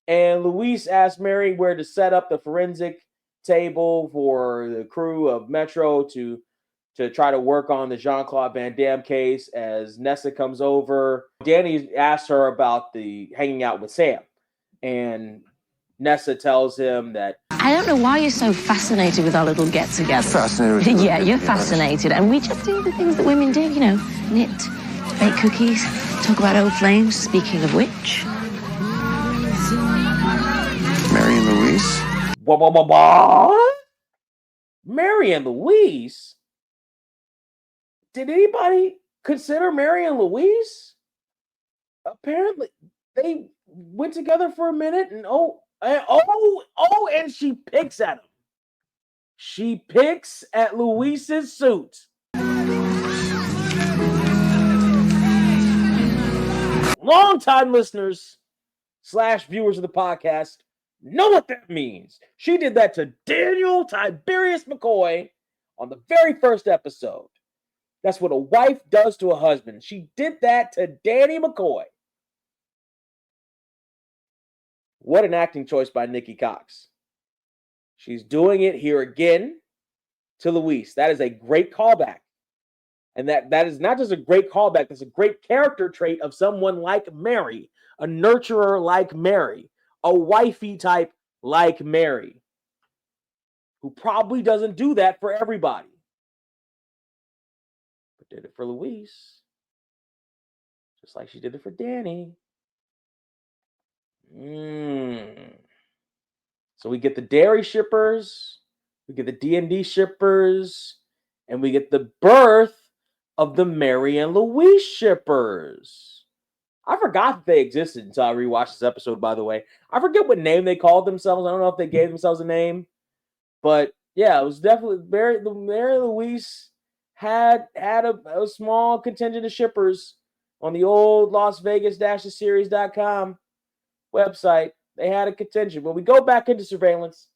and Luis asks Mary where to set up the forensic table for the crew of Metro to try to work on the Jean-Claude Van Damme case. As Nessa comes over, Danny asks her about the hanging out with Sam, and Nessa tells him that I don't know why you're so fascinated with our little get-together. Fascinated. Yeah, you're fascinated. And we just do the things that women do, you know, knit, bake cookies, talk about old flames. Speaking of which. Mary and Louise? What? Mary and Louise? Did anybody consider Mary and Louise? Apparently, they went together for a minute, and and she picks at him. She picks at Luis's suit. Longtime listeners / viewers of the podcast know what that means. She did that to Daniel Tiberius McCoy on the very first episode. That's what a wife does to a husband. She did that to Danny McCoy. What an acting choice by Nikki Cox. She's doing it here again to Luis. That is a great callback. And that is not just a great callback, that's a great character trait of someone like Mary, a nurturer like Mary, a wifey type like Mary, who probably doesn't do that for everybody, but did it for Luis, just like she did it for Danny. So we get the dairy shippers, we get the D&D shippers, and we get the birth of the Mary and Louise shippers. I forgot that they existed until I rewatched this episode, by the way. I forget what name they called themselves. I don't know if they gave themselves a name. But yeah, it was definitely Mary and Louise had a small contingent of shippers on the old Las Vegas-series.com website. They had a contingent. But we go back into surveillance,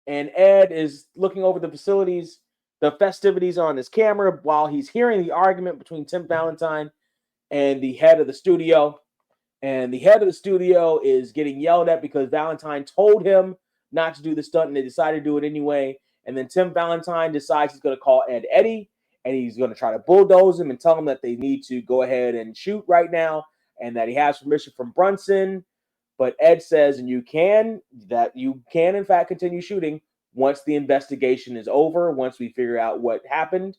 and Ed is looking over the facilities, the festivities on his camera while he's hearing the argument between Tim Valentine and the head of the studio. And the head of the studio is getting yelled at because Valentine told him not to do the stunt, and they decided to do it anyway. And then Tim Valentine decides he's going to call Ed Eddie, and he's going to try to bulldoze him and tell him that they need to go ahead and shoot right now, and that he has permission from Brunson. But Ed says, and you can in fact continue shooting once the investigation is over, once we figure out what happened,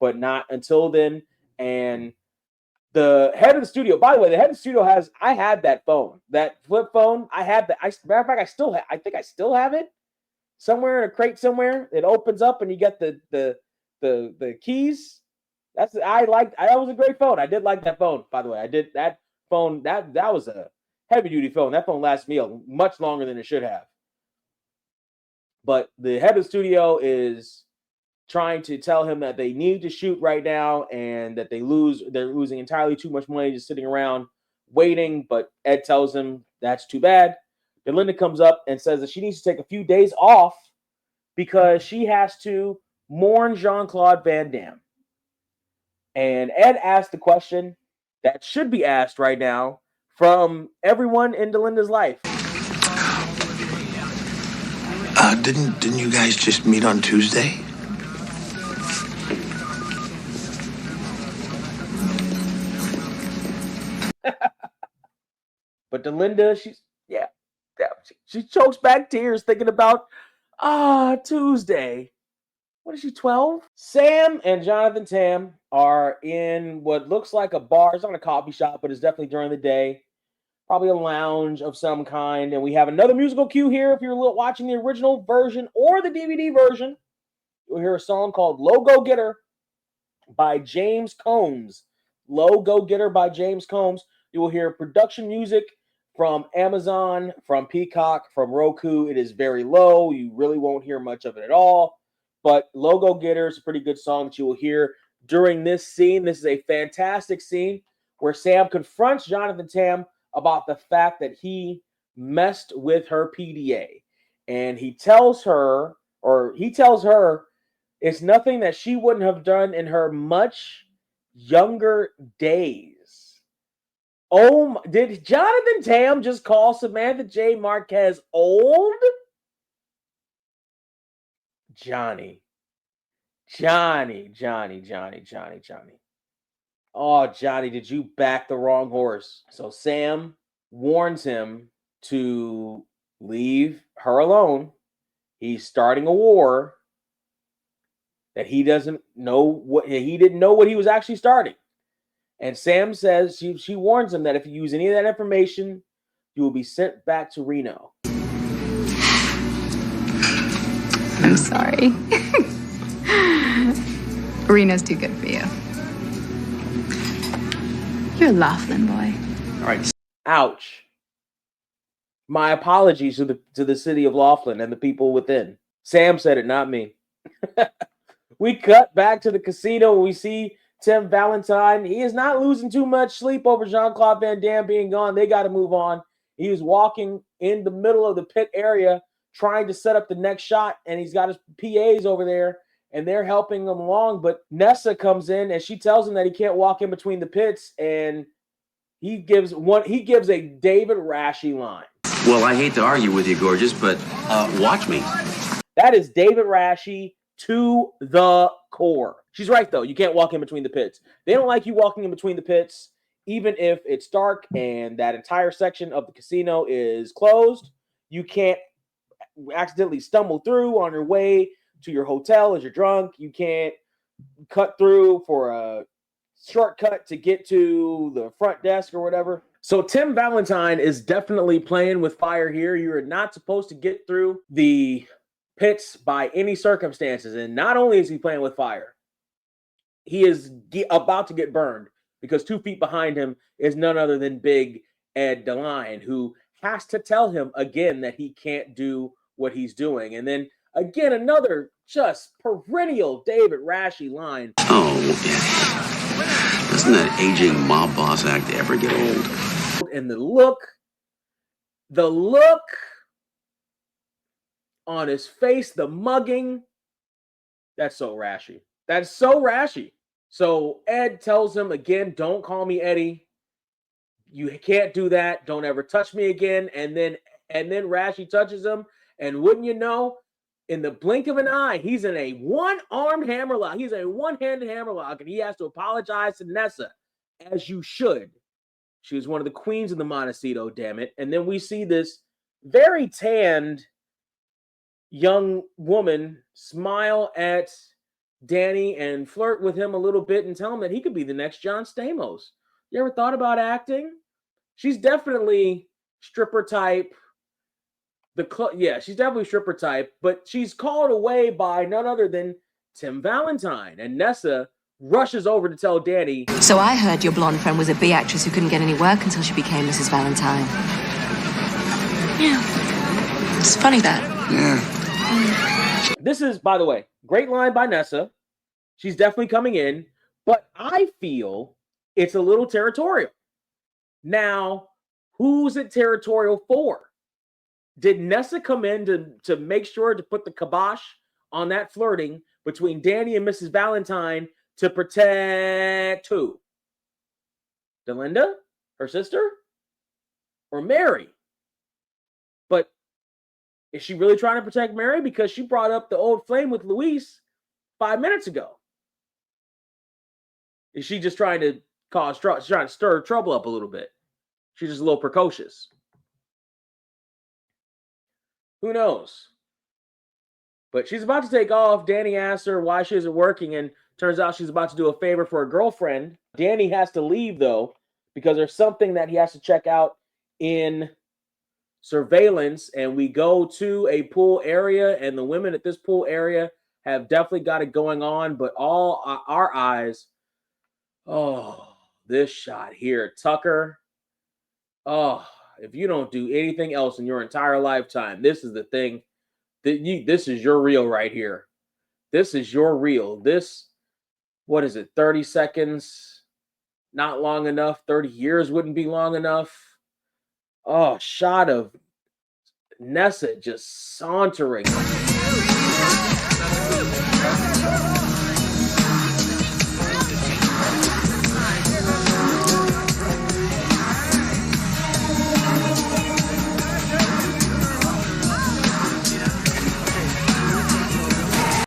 but not until then. And the head of the studio, by the way, the head of the studio I had that phone, that flip phone. I had that. Matter of fact, I think I still have it somewhere in a crate somewhere. It opens up and you get the keys. That was a great phone. I did like that phone, by the way. I did that phone. That was a heavy duty phone. That phone lasted me much longer than it should have. But the head of the studio is trying to tell him that they need to shoot right now and that they're losing entirely too much money just sitting around waiting. But Ed tells him that's too bad. Then Linda comes up and says that she needs to take a few days off because she has to mourn Jean-Claude Van Damme. And Ed asked the question that should be asked right now from everyone in Delinda's life. Didn't you guys just meet on Tuesday? But Delinda, she chokes back tears thinking about Tuesday. What is she, 12? Sam and Jonathan Tam are in what looks like a bar. It's not a coffee shop, but it's definitely during the day. probably a lounge of some kind. And we have another musical cue here. If you're watching the original version or the DVD version, you'll hear a song called Logo Getter by James Combs. Logo Getter by James Combs. You will hear production music from Amazon, from Peacock, from Roku. It is very low. You really won't hear much of it at all. But Logo Getter is a pretty good song that you will hear during this scene. This is a fantastic scene where Sam confronts Jonathan Tam about the fact that he messed with her PDA. And he tells her it's nothing that she wouldn't have done in her much younger days. Oh, did Jonathan Tam just call Samantha J. Marquez old? Johnny. Oh, Johnny, did you back the wrong horse? So Sam warns him to leave her alone. He's starting a war that he didn't know what he was actually starting. And Sam says, she warns him that if you use any of that information, you will be sent back to Reno. I'm sorry. Reno's too good for you. You're a Laughlin boy. All right. Ouch. My apologies to the city of Laughlin and the people within. Sam said it, not me. We cut back to the casino and we see Tim Valentine. He is not losing too much sleep over Jean-Claude Van Damme being gone. They got to move on. He was walking in the middle of the pit area trying to set up the next shot, and he's got his PAs over there, and they're helping him along. But Nessa comes in, and she tells him that he can't walk in between the pits, and he gives a David Rasche line. Well, I hate to argue with you, gorgeous, but watch me. That is David Rasche to the core. She's right, though. You can't walk in between the pits. They don't like you walking in between the pits, even if it's dark and that entire section of the casino is closed. You can't accidentally stumble through on your way to your hotel as you're drunk. You can't cut through for a shortcut to get to the front desk or whatever. So Tim Valentine is definitely playing with fire here. You are not supposed to get through the pits by any circumstances. And not only is he playing with fire, he is about to get burned because 2 feet behind him is none other than Big Ed DeLine, who has to tell him again that he can't do what he's doing. And then again, another just perennial David Rasche line. Oh, yeah. Doesn't that aging mob boss act ever get old? And the look on his face, the mugging, that's so Rasche. That's so Rasche. So Ed tells him again, don't call me Eddie. You can't do that. Don't ever touch me again. And then Rasche touches him. And wouldn't you know, in the blink of an eye, he's in a one-armed hammerlock. He's a one-handed hammerlock, and he has to apologize to Nessa, as you should. She was one of the queens of the Montecito, damn it. And then we see this very tanned young woman smile at Danny and flirt with him a little bit and tell him that he could be the next John Stamos. You ever thought about acting? She's definitely stripper type. She's definitely stripper type, but she's called away by none other than Tim Valentine. And Nessa rushes over to tell Danny. So I heard your blonde friend was a B actress who couldn't get any work until she became Mrs. Valentine. Yeah. It's funny that. Yeah. This is, by the way, great line by Nessa. She's definitely coming in, but I feel it's a little territorial. Now, who's it territorial for? Did Nessa come in to make sure to put the kibosh on that flirting between Danny and Mrs. Valentine to protect who? Delinda? Her sister? Or Mary? But is she really trying to protect Mary? Because she brought up the old flame with Luis 5 minutes ago. Is she just trying to stir trouble up a little bit? She's just a little precocious. Who knows? But she's about to take off. Danny asks her why she isn't working, and turns out she's about to do a favor for her girlfriend. Danny has to leave, though, because there's something that he has to check out in surveillance, and we go to a pool area, and the women at this pool area have definitely got it going on, but all our eyes, this shot here, Tucker. If you don't do anything else in your entire lifetime, this is the thing this is your reel right here. This is your reel. This, what is it, 30 seconds? Not long enough. 30 years wouldn't be long enough. Shot of Nessa just sauntering.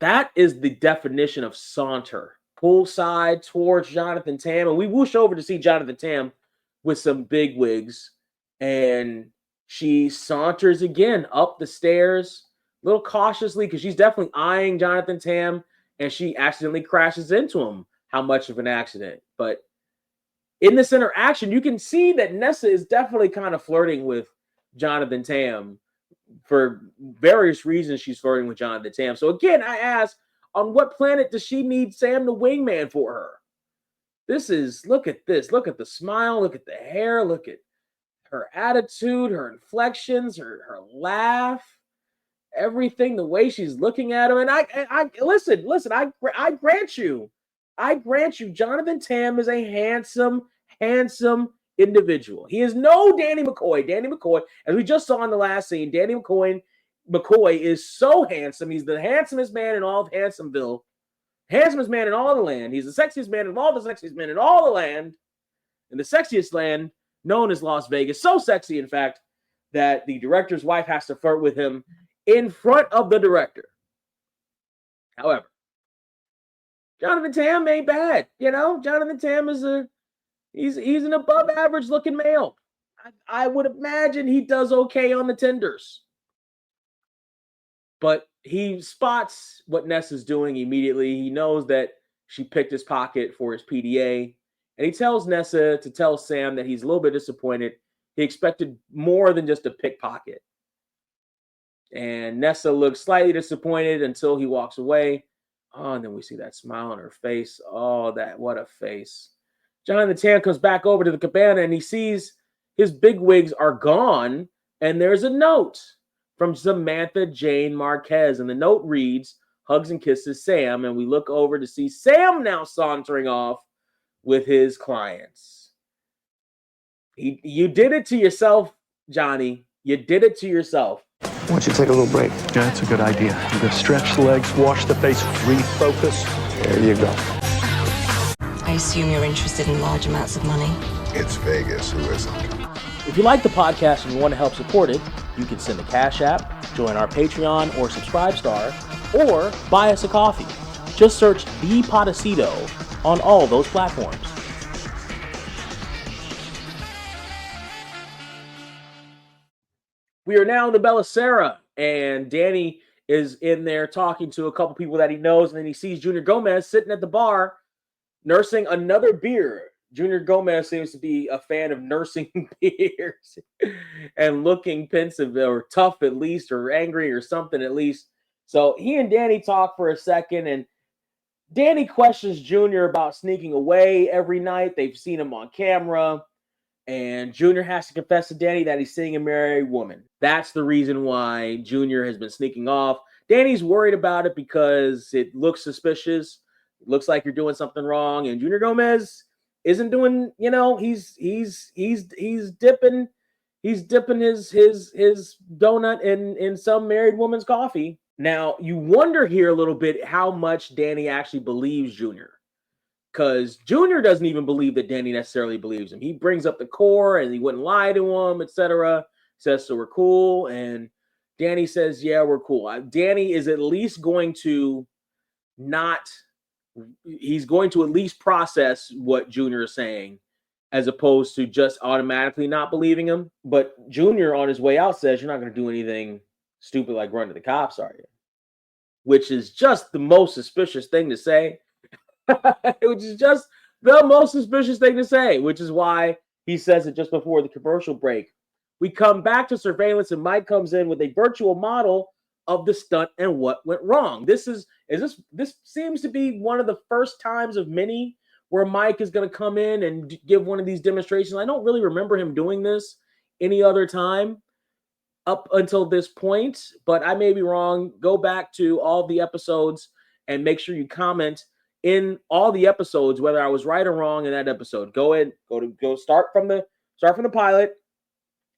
That is the definition of saunter. Poolside towards Jonathan Tam. And we whoosh over to see Jonathan Tam with some big wigs. And she saunters again up the stairs, a little cautiously, because she's definitely eyeing Jonathan Tam. And she accidentally crashes into him. How much of an accident? But in this interaction, you can see that Nessa is definitely kind of flirting with Jonathan Tam. For various reasons, she's flirting with Jonathan Tam. So again, I ask, on what planet does she need Sam the wingman for her? This is, look at this. Look at the smile. Look at the hair. Look at her attitude, her inflections, her laugh, everything, the way she's looking at him. And I listen, I grant you, Jonathan Tam is a handsome individual. He is no Danny McCoy. Danny McCoy, as we just saw in the last scene, Danny McCoy is so handsome. He's the handsomest man in all of Handsomeville. Handsomest man in all the land. He's the sexiest man of all the sexiest men in all the land. In the sexiest land known as Las Vegas. So sexy, in fact, that the director's wife has to flirt with him in front of the director. However, Jonathan Tam ain't bad. You know, Jonathan Tam is he's an above average looking male. I would imagine he does okay on the tenders. But he spots what Nessa's doing immediately. He knows that she picked his pocket for his PDA. And he tells Nessa to tell Sam that he's a little bit disappointed. He expected more than just a pickpocket. And Nessa looks slightly disappointed until he walks away. And then we see that smile on her face. What a face. Jonathan Tam comes back over to the cabana and he sees his bigwigs are gone. And there's a note from Samantha Jane Marquez. And the note reads, "Hugs and kisses, Sam." And we look over to see Sam now sauntering off with his clients. You did it to yourself, Johnny. You did it to yourself. Why don't you take a little break? Yeah, that's a good idea. You're going to stretch the legs, wash the face, refocus. There you go. I assume you're interested in large amounts of money. It's Vegas, who isn't? If you like the podcast and you want to help support it, you can send a Cash App, join our Patreon or Subscribe Star, or buy us a coffee. Just search The Podecito on all those platforms. We are now in the Belisara, and Danny is in there talking to a couple people that he knows, and then he sees Junior Gomez sitting at the bar nursing another beer. Junior Gomez seems to be a fan of nursing beers and looking pensive or tough at least, or angry or something at least. So he and Danny talk for a second, and Danny questions Junior about sneaking away every night. They've seen him on camera. And Junior has to confess to Danny that he's seeing a married woman. That's the reason why Junior has been sneaking off. Danny's worried about it because it looks suspicious. It looks like you're doing something wrong. And Junior Gomez isn't doing, he's dipping his donut in some married woman's coffee. Now, you wonder here a little bit how much Danny actually believes Junior. Because Junior doesn't even believe that Danny necessarily believes him. He brings up the core and he wouldn't lie to him, etc. Says, so we're cool. And Danny says, yeah, we're cool. Danny is at least going to he's going to at least process what Junior is saying as opposed to just automatically not believing him. But Junior on his way out says, you're not going to do anything stupid like run to the cops, are you? Which is just the most suspicious thing to say. Which is just the most suspicious thing to say, which is why he says it just before the commercial break. We come back to surveillance, and Mike comes in with a virtual model of the stunt and what went wrong. This seems to be one of the first times of many where Mike is going to come in and give one of these demonstrations. I don't really remember him doing this any other time up until this point, but I may be wrong. Go back to all the episodes and make sure you comment in all the episodes whether I was right or wrong in that episode. Go start from the pilot,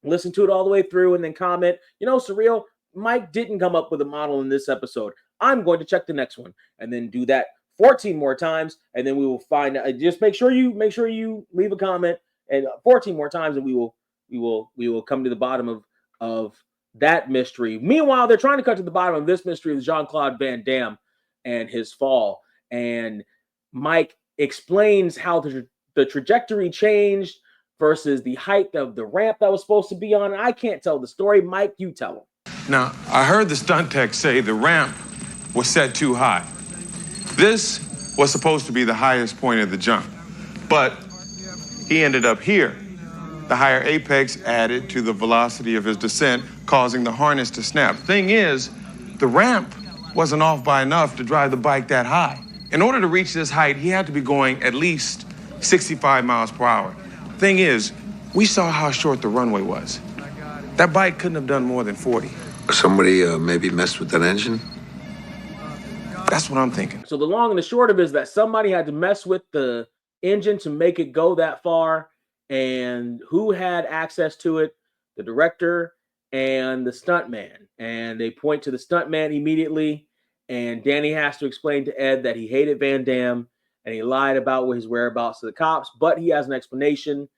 listen to it all the way through, and then comment. Surreal, Mike didn't come up with a model in this episode. I'm going to check the next one, and then do that 14 more times, and then we will find out. Just make sure you leave a comment, and 14 more times, and we will come to the bottom of that mystery. Meanwhile, they're trying to cut to the bottom of this mystery with Jean-Claude Van Damme and his fall, and Mike explains how the trajectory changed versus the height of the ramp that was supposed to be on. I can't tell the story. Mike, you tell him. Now, I heard the stunt tech say the ramp was set too high. This was supposed to be the highest point of the jump, but he ended up here. The higher apex added to the velocity of his descent, causing the harness to snap. Thing is, the ramp wasn't off by enough to drive the bike that high. In order to reach this height, he had to be going at least 65 miles per hour. Thing is, we saw how short the runway was. That bike couldn't have done more than 40. Somebody maybe messed with that engine? That's what I'm thinking. So the long and the short of it is that somebody had to mess with the engine to make it go that far. And who had access to it? The director and the stuntman. And they point to the stuntman immediately. And Danny has to explain to Ed that he hated Van Damme and he lied about his whereabouts to the cops, but he has an explanation.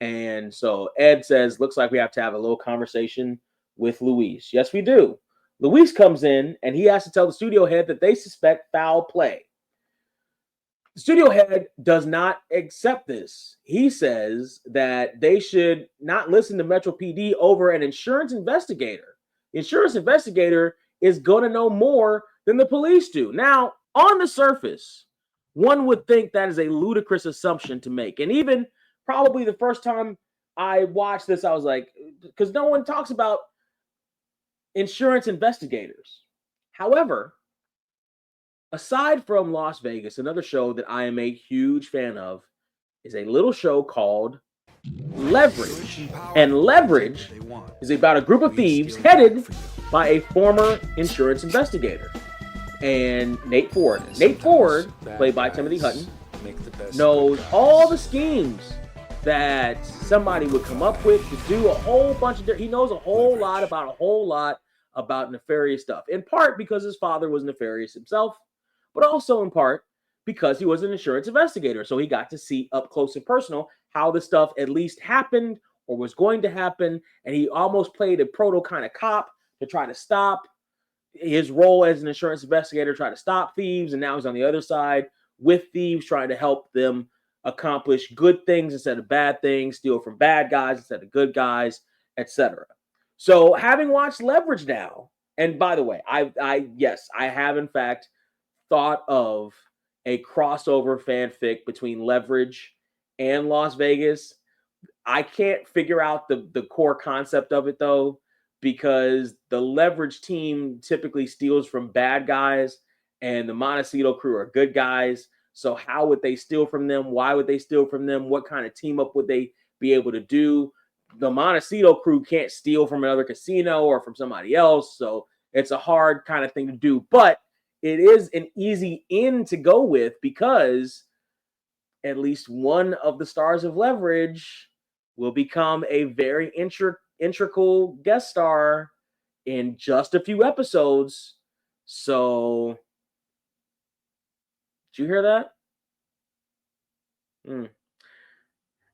And so Ed says, looks like we have to have a little conversation with Luis. Yes, we do. Luis comes in and he has to tell the studio head that they suspect foul play. The studio head does not accept this. He says that they should not listen to Metro PD over an insurance investigator. The insurance investigator is going to know more than the police do. Now, on the surface, one would think that is a ludicrous assumption to make. And even probably the first time I watched this, I was like, because no one talks about insurance investigators. However, aside from Las Vegas, another show that I am a huge fan of is a little show called Leverage. And Leverage is about a group of thieves headed by a former insurance investigator. And Nate Ford, played by Timothy Hutton, knows all the schemes that somebody would come up with to do a whole bunch of. He knows a whole lot about nefarious stuff. In part because his father was nefarious himself, but also in part because he was an insurance investigator. So he got to see up close and personal how the stuff at least happened or was going to happen. And he almost played a proto kind of cop to try to stop his role as an insurance investigator, try to stop thieves. And now he's on the other side with thieves, trying to help them accomplish good things instead of bad things, steal from bad guys instead of good guys, etc. So having watched Leverage now, and by the way, I have in fact thought of a crossover fanfic between Leverage and Las Vegas. I can't figure out the core concept of it though, because the Leverage team typically steals from bad guys and the Montecito crew are good guys. So how would they steal from them? Why would they steal from them? What kind of team up would they be able to do? The Montecito crew can't steal from another casino or from somebody else. So it's a hard kind of thing to do, but it is an easy in to go with because at least one of the stars of Leverage will become a very integral guest star in just a few episodes. So, did you hear that?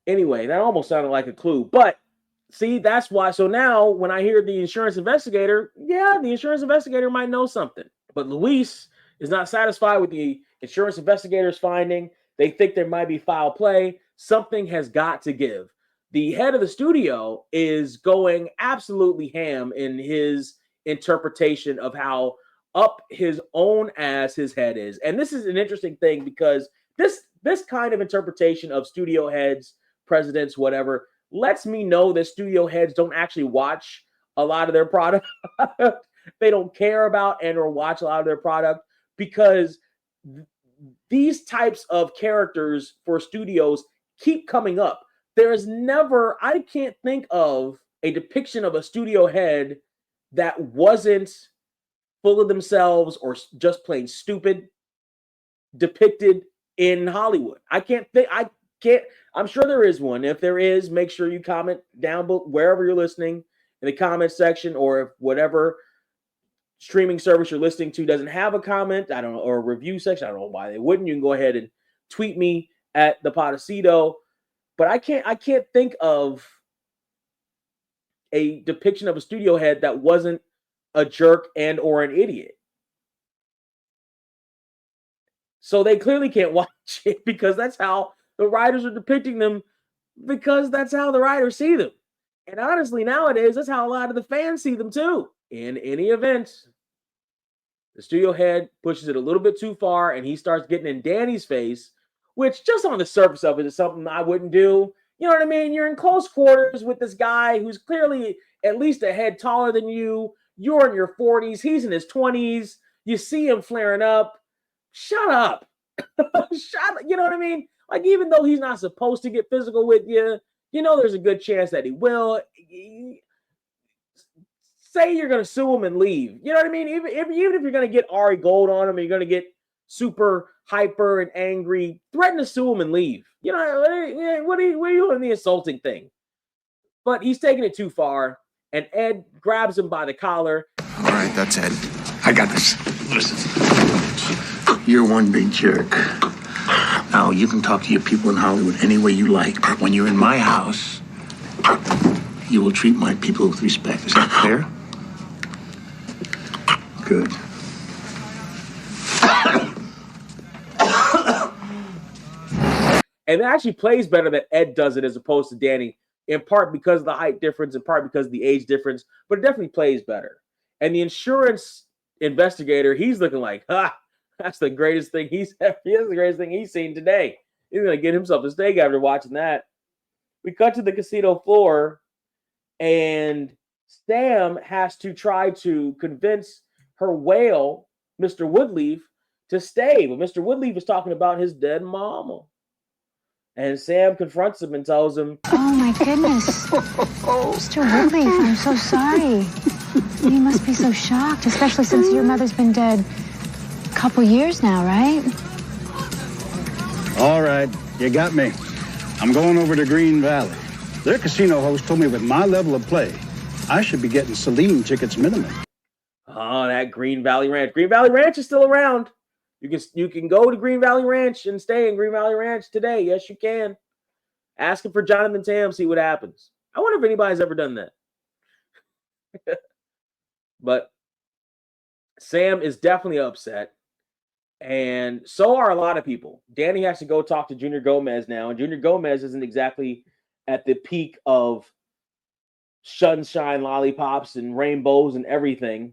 Anyway, that almost sounded like a clue, but see, that's why. So now when I hear the insurance investigator, the insurance investigator might know something. But Luis is not satisfied with the insurance investigator's finding. They think there might be foul play. Something has got to give. The head of the studio is going absolutely ham in his interpretation of how up his own ass his head is. And this is an interesting thing because this kind of interpretation of studio heads, presidents, whatever, lets me know that studio heads don't actually watch a lot of their product. They don't care about and or watch a lot of their product, because these types of characters for studios keep coming up. I can't think of a depiction of a studio head that wasn't full of themselves or just plain stupid depicted in Hollywood. I'm sure there is one. If there is, make sure you comment down below wherever you're listening in the comment section, or if whatever streaming service you're listening to doesn't have a comment, I don't know, or a review section, I don't know why they wouldn't. You can go ahead and tweet me at the Podecito. But I can't think of a depiction of a studio head that wasn't a jerk and or an idiot. So they clearly can't watch it, because that's how the writers are depicting them, because that's how the writers see them. And honestly, nowadays, that's how a lot of the fans see them too. In any event, the studio head pushes it a little bit too far, and he starts getting in Danny's face, which just on the surface of it is something I wouldn't do. You know what I mean? You're in close quarters with this guy who's clearly at least a head taller than you. You're in your 40s. He's in his 20s. You see him flaring up. Shut up. Shut up. You know what I mean? Like, even though he's not supposed to get physical with you, you know there's a good chance that he will. Say you're going to sue him and leave. You know what I mean? Even if you're going to get Ari Gold on him and you're going to get super hyper and angry, threaten to sue him and leave. You know, what are you doing the assaulting thing? But he's taking it too far, and Ed grabs him by the collar. All right, that's Ed. I got this. Listen, you're one big jerk. Now, you can talk to your people in Hollywood any way you like, but when you're in my house, you will treat my people with respect. Is that clear? Good. And it actually plays better that Ed does it as opposed to Danny, in part because of the height difference, in part because of the age difference, but it definitely plays better. And the insurance investigator, he's looking like, that's the greatest thing that's the greatest thing he's seen today. He's going to get himself a steak after watching that. We cut to the casino floor, and Sam has to try to convince her whale, Mr. Woodleaf, to stay. But Mr. Woodleaf is talking about his dead mama. And Sam confronts him and tells him, Oh my goodness. Mr. Woodleaf, I'm so sorry. You must be so shocked, especially since your mother's been dead a couple years now, right? All right, you got me. I'm going over to Green Valley. Their casino host told me with my level of play, I should be getting Celine tickets minimum. Oh, that Green Valley Ranch. Green Valley Ranch is still around. You can go to Green Valley Ranch and stay in Green Valley Ranch today. Yes, you can. Ask him for Jonathan Tam, see what happens. I wonder if anybody's ever done that. But Sam is definitely upset, and so are a lot of people. Danny has to go talk to Junior Gomez now, and Junior Gomez isn't exactly at the peak of sunshine, lollipops, and rainbows and everything.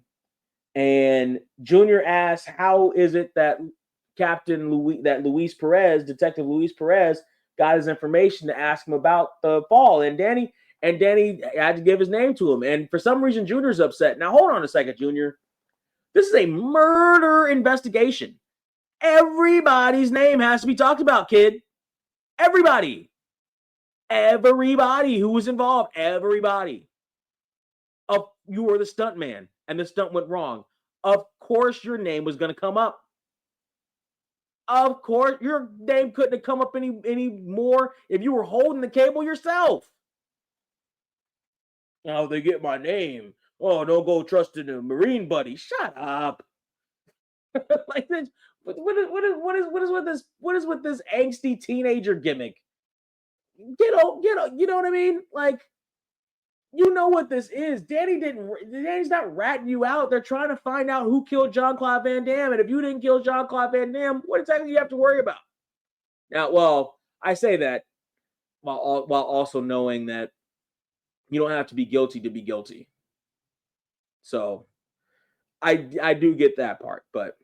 And Junior asks, how is it that Detective Luis Perez got his information to ask him about the fall? And Danny had to give his name to him. And for some reason, Junior's upset. Now, hold on a second, Junior. This is a murder investigation. Everybody's name has to be talked about, kid. Everybody who was involved, everybody. You were the stunt man, and the stunt went wrong. Of course, your name was going to come up. Of course, your name couldn't have come up any more if you were holding the cable yourself. Oh, they get my name. Oh, don't go trusting a Marine buddy. Shut up. Like this. What is with this angsty teenager gimmick? Get out. You know what I mean? Like, you know what this is. Danny's not ratting you out. They're trying to find out who killed Jean-Claude Van Damme. And if you didn't kill Jean-Claude Van Damme, what exactly do you have to worry about? Now, well, I say that while also knowing that you don't have to be guilty to be guilty. So I do get that part. But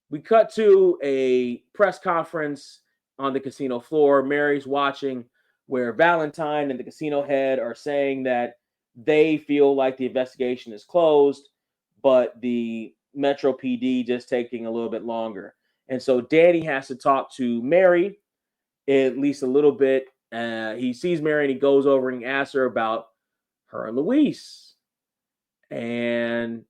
we cut to a press conference on the casino floor. Mary's watching. where Valentine and the casino head are saying that they feel like the investigation is closed, but the Metro PD just taking a little bit longer. And so Danny has to talk to Mary at least a little bit. He sees Mary and he goes over and he asks her about her and Luis. And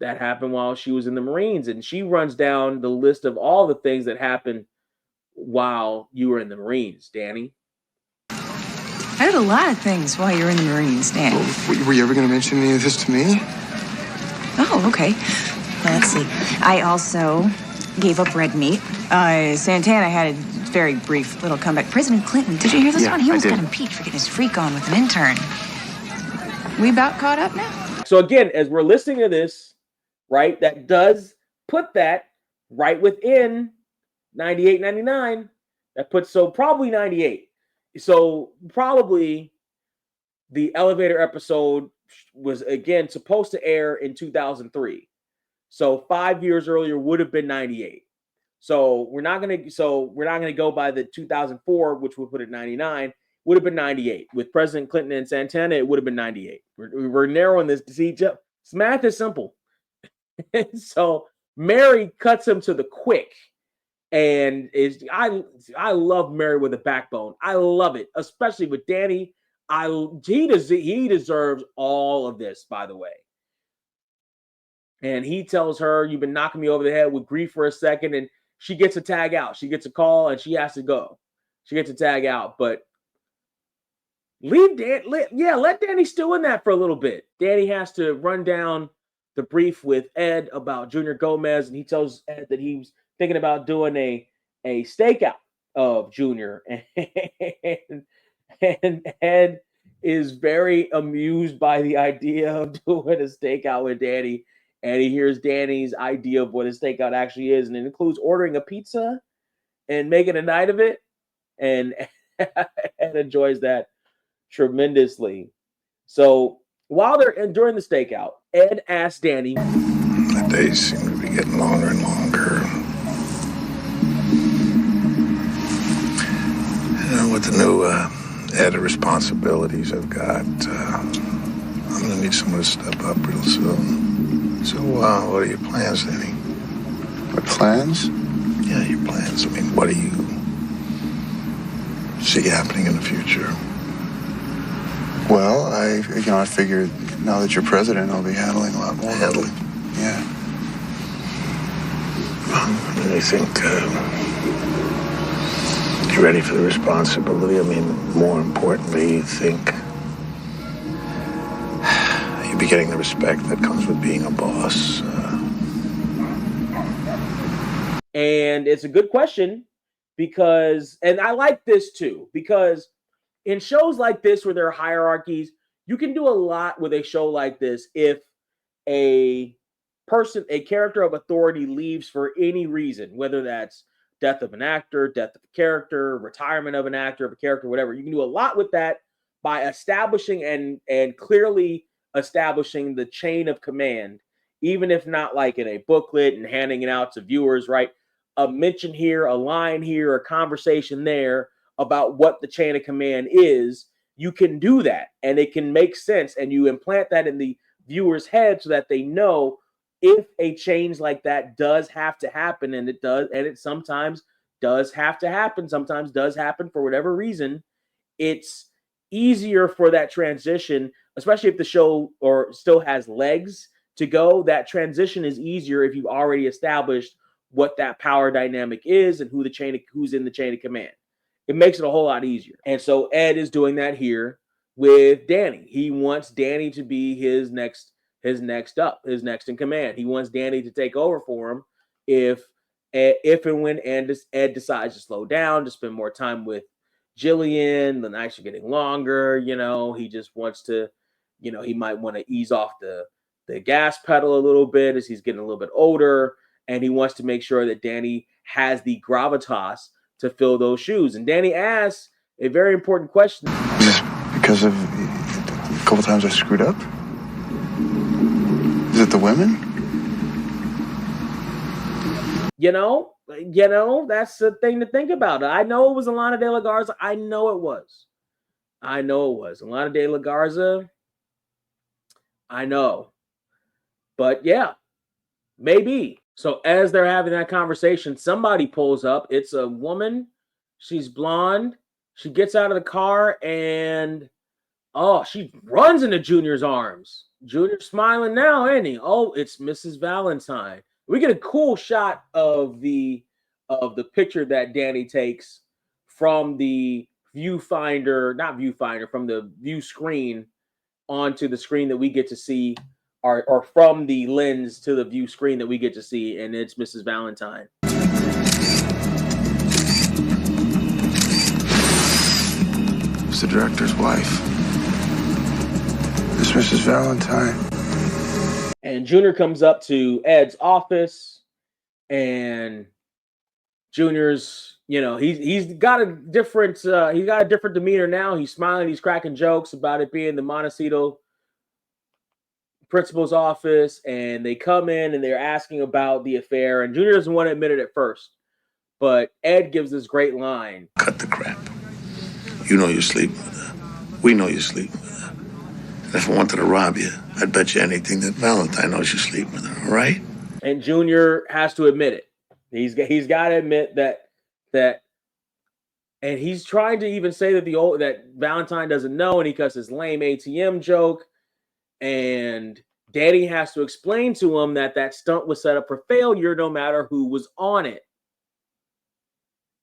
that happened while she was in the Marines. And she runs down the list of all the things that happened while you were in the Marines, Danny. I did a lot of things while you were in the Marines, Dan. Were you ever going to mention any of this to me? Oh, okay. Well, let's see. I also gave up red meat. Santana had a very brief little comeback. President Clinton, did you hear this one? He almost got impeached for getting his freak on with an intern. We about caught up now? So again, as we're listening to this, right, that does put that right within 98, 99. That puts, so probably 98. So probably the elevator episode was, again, supposed to air in 2003. So 5 years earlier would have been 98. So we're not gonna go by the 2004, which would put it 99. Would have been 98. With President Clinton and Santana, it would have been 98. We're narrowing this to see. This math is simple. So Mary cuts him to the quick, and I love Mary with a backbone. I love it, especially with Danny. He deserves all of this, by the way. And he tells her, "You've been knocking me over the head with grief for a second," and she gets a tag out. She gets a call, and she has to go. She gets a tag out, but let Danny stew in that for a little bit. Danny has to run down the brief with Ed about Junior Gomez, and he tells Ed that he was thinking about doing a stakeout of Junior, and Ed is very amused by the idea of doing a stakeout with Danny, and he hears Danny's idea of what a stakeout actually is, and it includes ordering a pizza and making a night of it, and Ed enjoys that tremendously. So while they're during the stakeout, Ed asks Danny, "The days seem to be getting longer and longer. You know, with the new added responsibilities I've got, I'm gonna need someone to step up real soon. So, what are your plans, Danny?" What plans? Yeah, your plans. I mean, what do you see happening in the future? Well, I figured now that you're president, I'll be handling a lot more. Handling? Yeah. I think you're ready for the responsibility. I mean, more importantly, you think you'll be getting the respect that comes with being a boss. And it's a good question because, and I like this too, because in shows like this where there are hierarchies, you can do a lot with a show like this if a character of authority leaves for any reason, whether that's death of an actor, death of a character, retirement of an actor, of a character, whatever. You can do a lot with that by establishing and clearly establishing the chain of command, even if not like in a booklet and handing it out to viewers, right? A mention here, a line here, a conversation there about what the chain of command is. You can do that and it can make sense, and you implant that in the viewer's head so that they know if a change like that does have to happen, and it does, and it sometimes does have to happen, sometimes does happen for whatever reason, it's easier for that transition, especially if the show or still has legs to go. That transition is easier if you've already established what that power dynamic is and who's in the chain of command. It makes it a whole lot easier. And so Ed is doing that here with Danny. He wants Danny to be his next in command. He wants Danny to take over for him if and when Ed decides to slow down, to spend more time with Jillian. The nights are getting longer, he just wants to, he might want to ease off the gas pedal a little bit as he's getting a little bit older, and he wants to make sure that Danny has the gravitas to fill those shoes. And Danny asks a very important question. Is this because of a couple times I screwed up? Is it the women? That's the thing to think about. I know it was Alana De La Garza. I know it was. I know it was. Lana de la Garza, I know. But yeah, maybe. So as they're having that conversation, somebody pulls up. It's a woman. She's blonde. She gets out of the car and she runs into Junior's arms. Junior's smiling now, ain't he? Oh, it's Mrs. Valentine. We get a cool shot of the picture that Danny takes from the viewfinder, from the view screen onto the screen that we get to see, or from the lens to the view screen that we get to see, and it's Mrs. Valentine. It's the director's wife. It's Mrs. Valentine. And Junior comes up to Ed's office, and Junior's, he's got a different demeanor now. He's smiling, he's cracking jokes about it being the Montecito principal's office, and they come in and they're asking about the affair, and Junior doesn't want to admit it at first, but Ed gives this great line. Cut the crap. You know you're sleeping with her. We know you're sleeping with her. And if I wanted to rob you, I'd bet you anything that Valentine knows you're sleeping with her, all right? And Junior has to admit it. He's got to admit that, and he's trying to even say that Valentine doesn't know, and he cuts his lame ATM joke, and Danny has to explain to him that stunt was set up for failure no matter who was on it.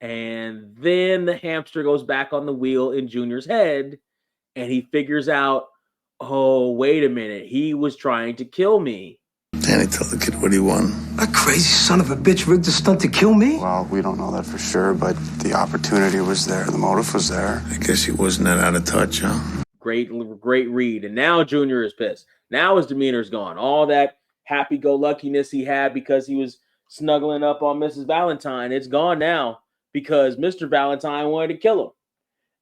And then the hamster goes back on the wheel in Junior's head, and he figures out, oh, wait a minute, he was trying to kill me. Danny, tell the kid what he won. That crazy son of a bitch rigged the stunt to kill me? Well, we don't know that for sure, but the opportunity was there. The motive was there. I guess he wasn't that out of touch, huh? Great read. And now Junior is pissed. Now his demeanor's gone. All that happy-go-luckiness he had because he was snuggling up on Mrs. Valentine, it's gone now because Mr. Valentine wanted to kill him.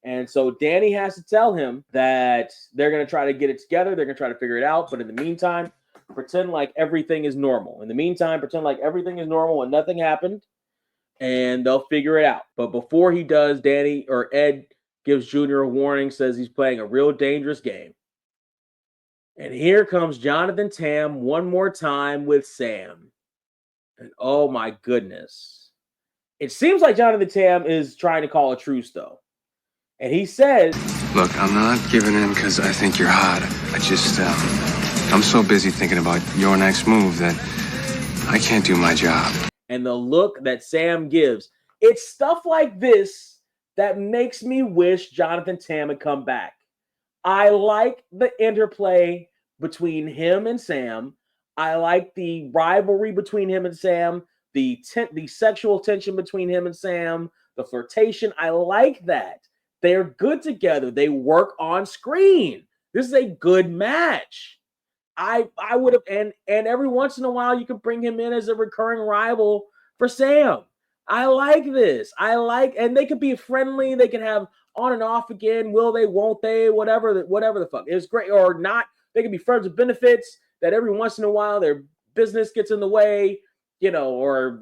And so Danny has to tell him that they're going to try to get it together. They're going to try to figure it out. But in the meantime, pretend like everything is normal. In the meantime, pretend like everything is normal and nothing happened, and they'll figure it out. But before he does, Ed gives Junior a warning, says he's playing a real dangerous game. And here comes Jonathan Tam one more time with Sam. And oh my goodness. It seems like Jonathan Tam is trying to call a truce, though. And he says, Look, I'm not giving in because I think you're hot. I'm so busy thinking about your next move that I can't do my job. And the look that Sam gives, it's stuff like this that makes me wish Jonathan Tam had come back. I like the interplay between him and Sam. I like the rivalry between him and Sam, the sexual tension between him and Sam, the flirtation. I like that. They're good together. They work on screen. This is a good match. I would have, and every once in a while you can bring him in as a recurring rival for Sam. I like this. And they could be friendly. They can have on and off again. Will they? Won't they? Whatever the fuck. It's great or not. They can be friends with benefits. That every once in a while their business gets in the way, or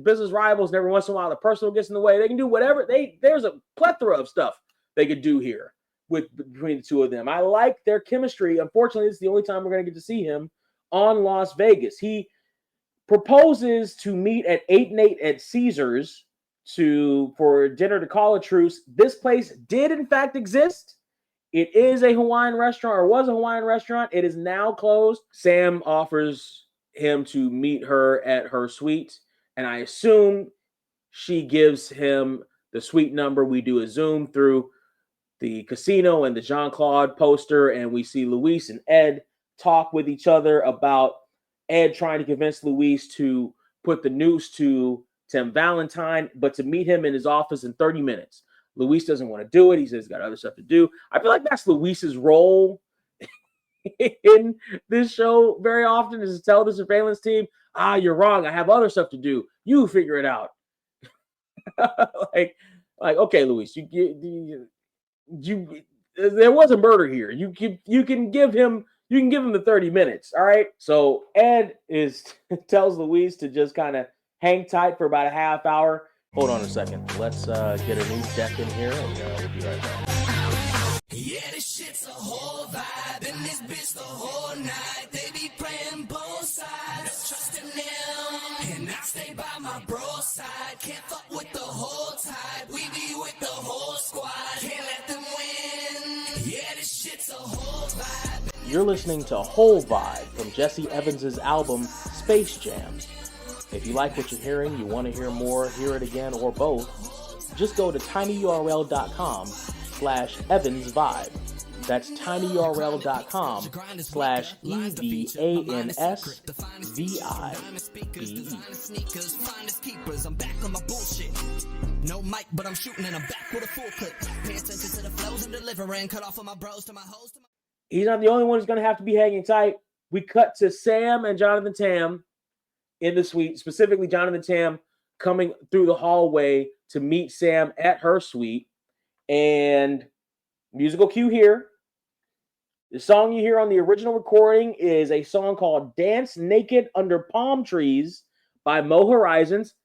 business rivals. And every once in a while the personal gets in the way. They can do whatever. There's a plethora of stuff they could do here between the two of them. I like their chemistry. Unfortunately, this is the only time we're going to get to see him on Las Vegas. He proposes to meet at 8 and 8 at Caesars for dinner to call a truce. This place did in fact exist. It is a Hawaiian restaurant, or was a Hawaiian restaurant. It is now closed. Sam offers him to meet her at her suite, and I assume she gives him the suite number. We do a zoom through the casino and the Jean-Claude poster, and we see Luis and Ed talk with each other about Ed trying to convince Luis to put the noose to Tim Valentine, but to meet him in his office in 30 minutes. Luis doesn't want to do it. He says he's got other stuff to do. I feel like that's Luis's role in this show very often, is to tell the surveillance team, you're wrong. I have other stuff to do. You figure it out. like, okay, Luis, you there was a murder here. You can give him the 30 minutes. All right. So Ed tells Luis to just kind of hang tight for about a half hour. Hold on a second. Let's get a new deck in here, and we'll be right back. shit's a whole vibe. In this bitch the whole night. They be playing both sides. Trusting them. And I stay by my bro side. Can't fuck with the whole tide. We be with the whole squad. Can't let them win. Yeah, this shit's a whole vibe. You're listening to Whole Vibe from Jesse Evans' album Space Jam. If you like what you're hearing, you want to hear more, hear it again, or both, just go to tinyurl.com/EvansVibe. That's tinyurl.com/EVANSVIBE. I'm back on my bullshit. No mic, but I'm shooting and I'm back with a full clip. Pay attention to the flows I'm delivering. Cut off of my bros to my hoes. He's not the only one who's going to have to be hanging tight. We cut to Sam and Jonathan Tam in the suite, specifically Jonathan Tam coming through the hallway to meet Sam at her suite. And musical cue here. The song you hear on the original recording is a song called Dance Naked Under Palm Trees by Mo Horizons.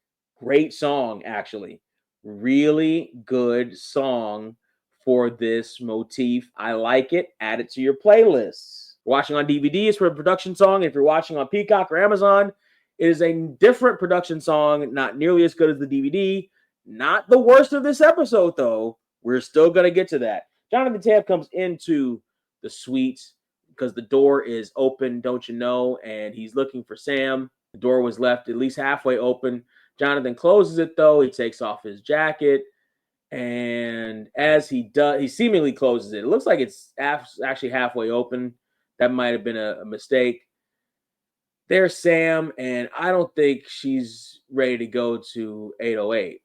Great song, actually. Really good song for this motif. I like it. Add it to your playlists. Watching on DVD is for a production song. If you're watching on Peacock or Amazon, it is a different production song, not nearly as good as the DVD. Not the worst of this episode, though. We're still going to get to that. Jonathan Tam comes into the suite because the door is open, don't you know? And he's looking for Sam. The door was left at least halfway open. Jonathan closes it, though. He takes off his jacket. And as he does, he seemingly closes it. It looks like it's actually halfway open. That might have been a mistake. There's Sam, and I don't think she's ready to go to 808.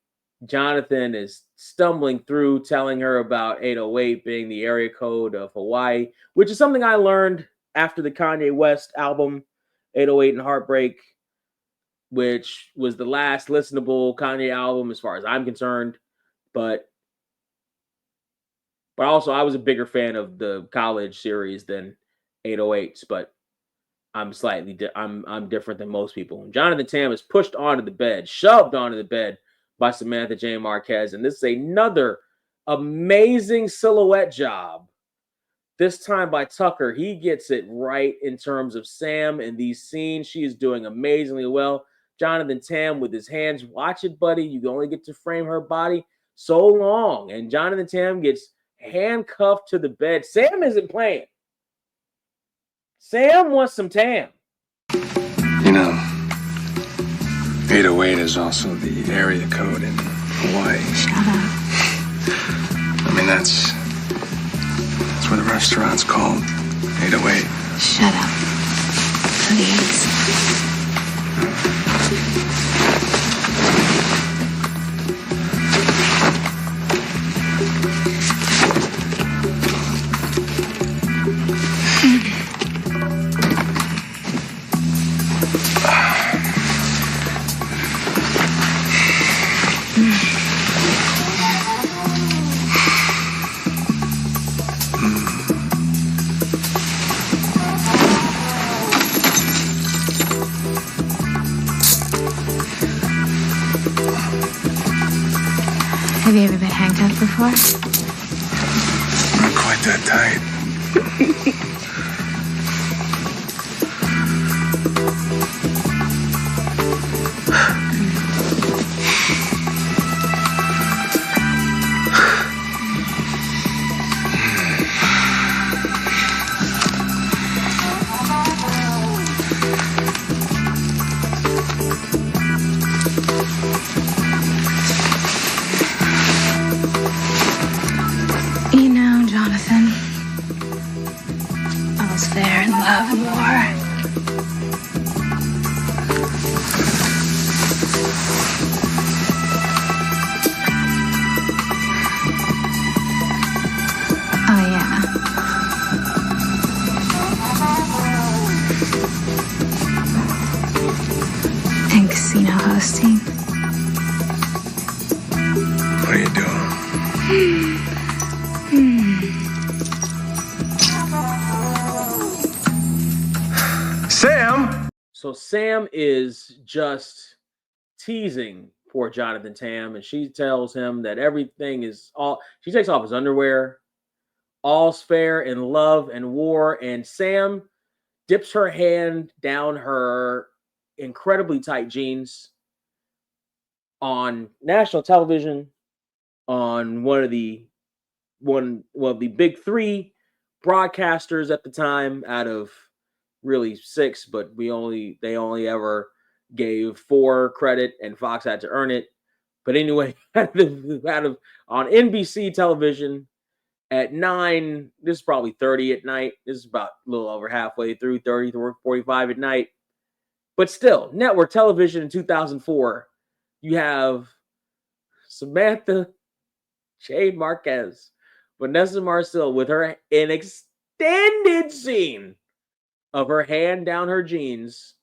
Jonathan is stumbling through, telling her about 808 being the area code of Hawaii, which is something I learned after the Kanye West album, 808 and Heartbreak, which was the last listenable Kanye album as far as I'm concerned. But also I was a bigger fan of the College series than 808s, but I'm I'm different than most people. Jonathan Tam is pushed onto the bed, shoved onto the bed by Samantha Jane Marquez, and this is another amazing silhouette job. This time by Tucker. He gets it right in terms of Sam in these scenes. She is doing amazingly well. Jonathan Tam with his hands, watch it, buddy. You can only get to frame her body so long. And Jonathan Tam gets handcuffed to the bed. Sam isn't playing. Sam wants some Tam. You know, 808 is also the area code in Hawaii. Shut up. I mean, that's where the restaurant's called 808. Shut up. Please. Have you ever been handcuffed before? Not quite that tight. You know, Jonathan, all's fair in love and war. Oh, yeah. And casino hosting. What are you doing? Sam! So Sam is just teasing poor Jonathan Tam, and she tells him that everything is all. She takes off his underwear, all's fair in love and war. And Sam dips her hand down her incredibly tight jeans on national television on one of the big three broadcasters at the time out of really 6, but they only ever gave 4 credit, and Fox had to earn it. But anyway, on NBC television at 9, this is probably 30 at night. This is about a little over halfway through, 30 to 45 at night. But still, network television in 2004, you have Samantha J. Marquez, Vanessa Marcel, with an extended scene of her hand down her jeans,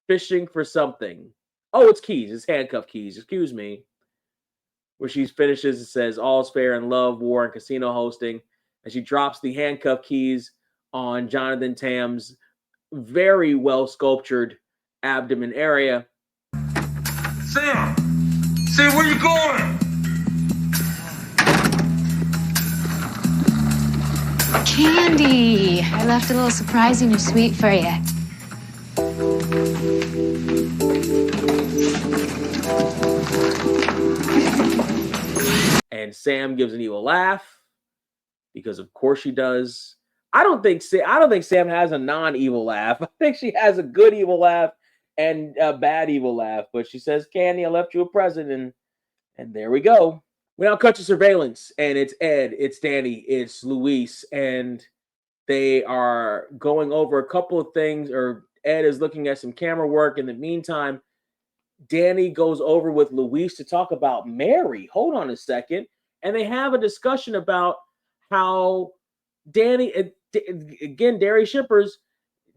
fishing for something. Oh, it's keys. It's handcuff keys. Excuse me. Where she finishes, it says, all's fair in love, war, and casino hosting. And she drops the handcuff keys on Jonathan Tam's very well sculptured abdomen area. Sam! Sam, where you going? Candy. I left a little surprise in your suite for you. And Sam gives an evil laugh because, of course, she does. I don't think Sam has a non-evil laugh. I think she has a good evil laugh and a bad evil laugh. But she says, "Candy, I left you a present," and there we go. We now cut to surveillance, and it's Ed, it's Danny, it's Luis, and they are going over a couple of things, or Ed is looking at some camera work. In the meantime, Danny goes over with Luis to talk about Mary. Hold on a second. And they have a discussion about how Danny, again, Dairy Shippers,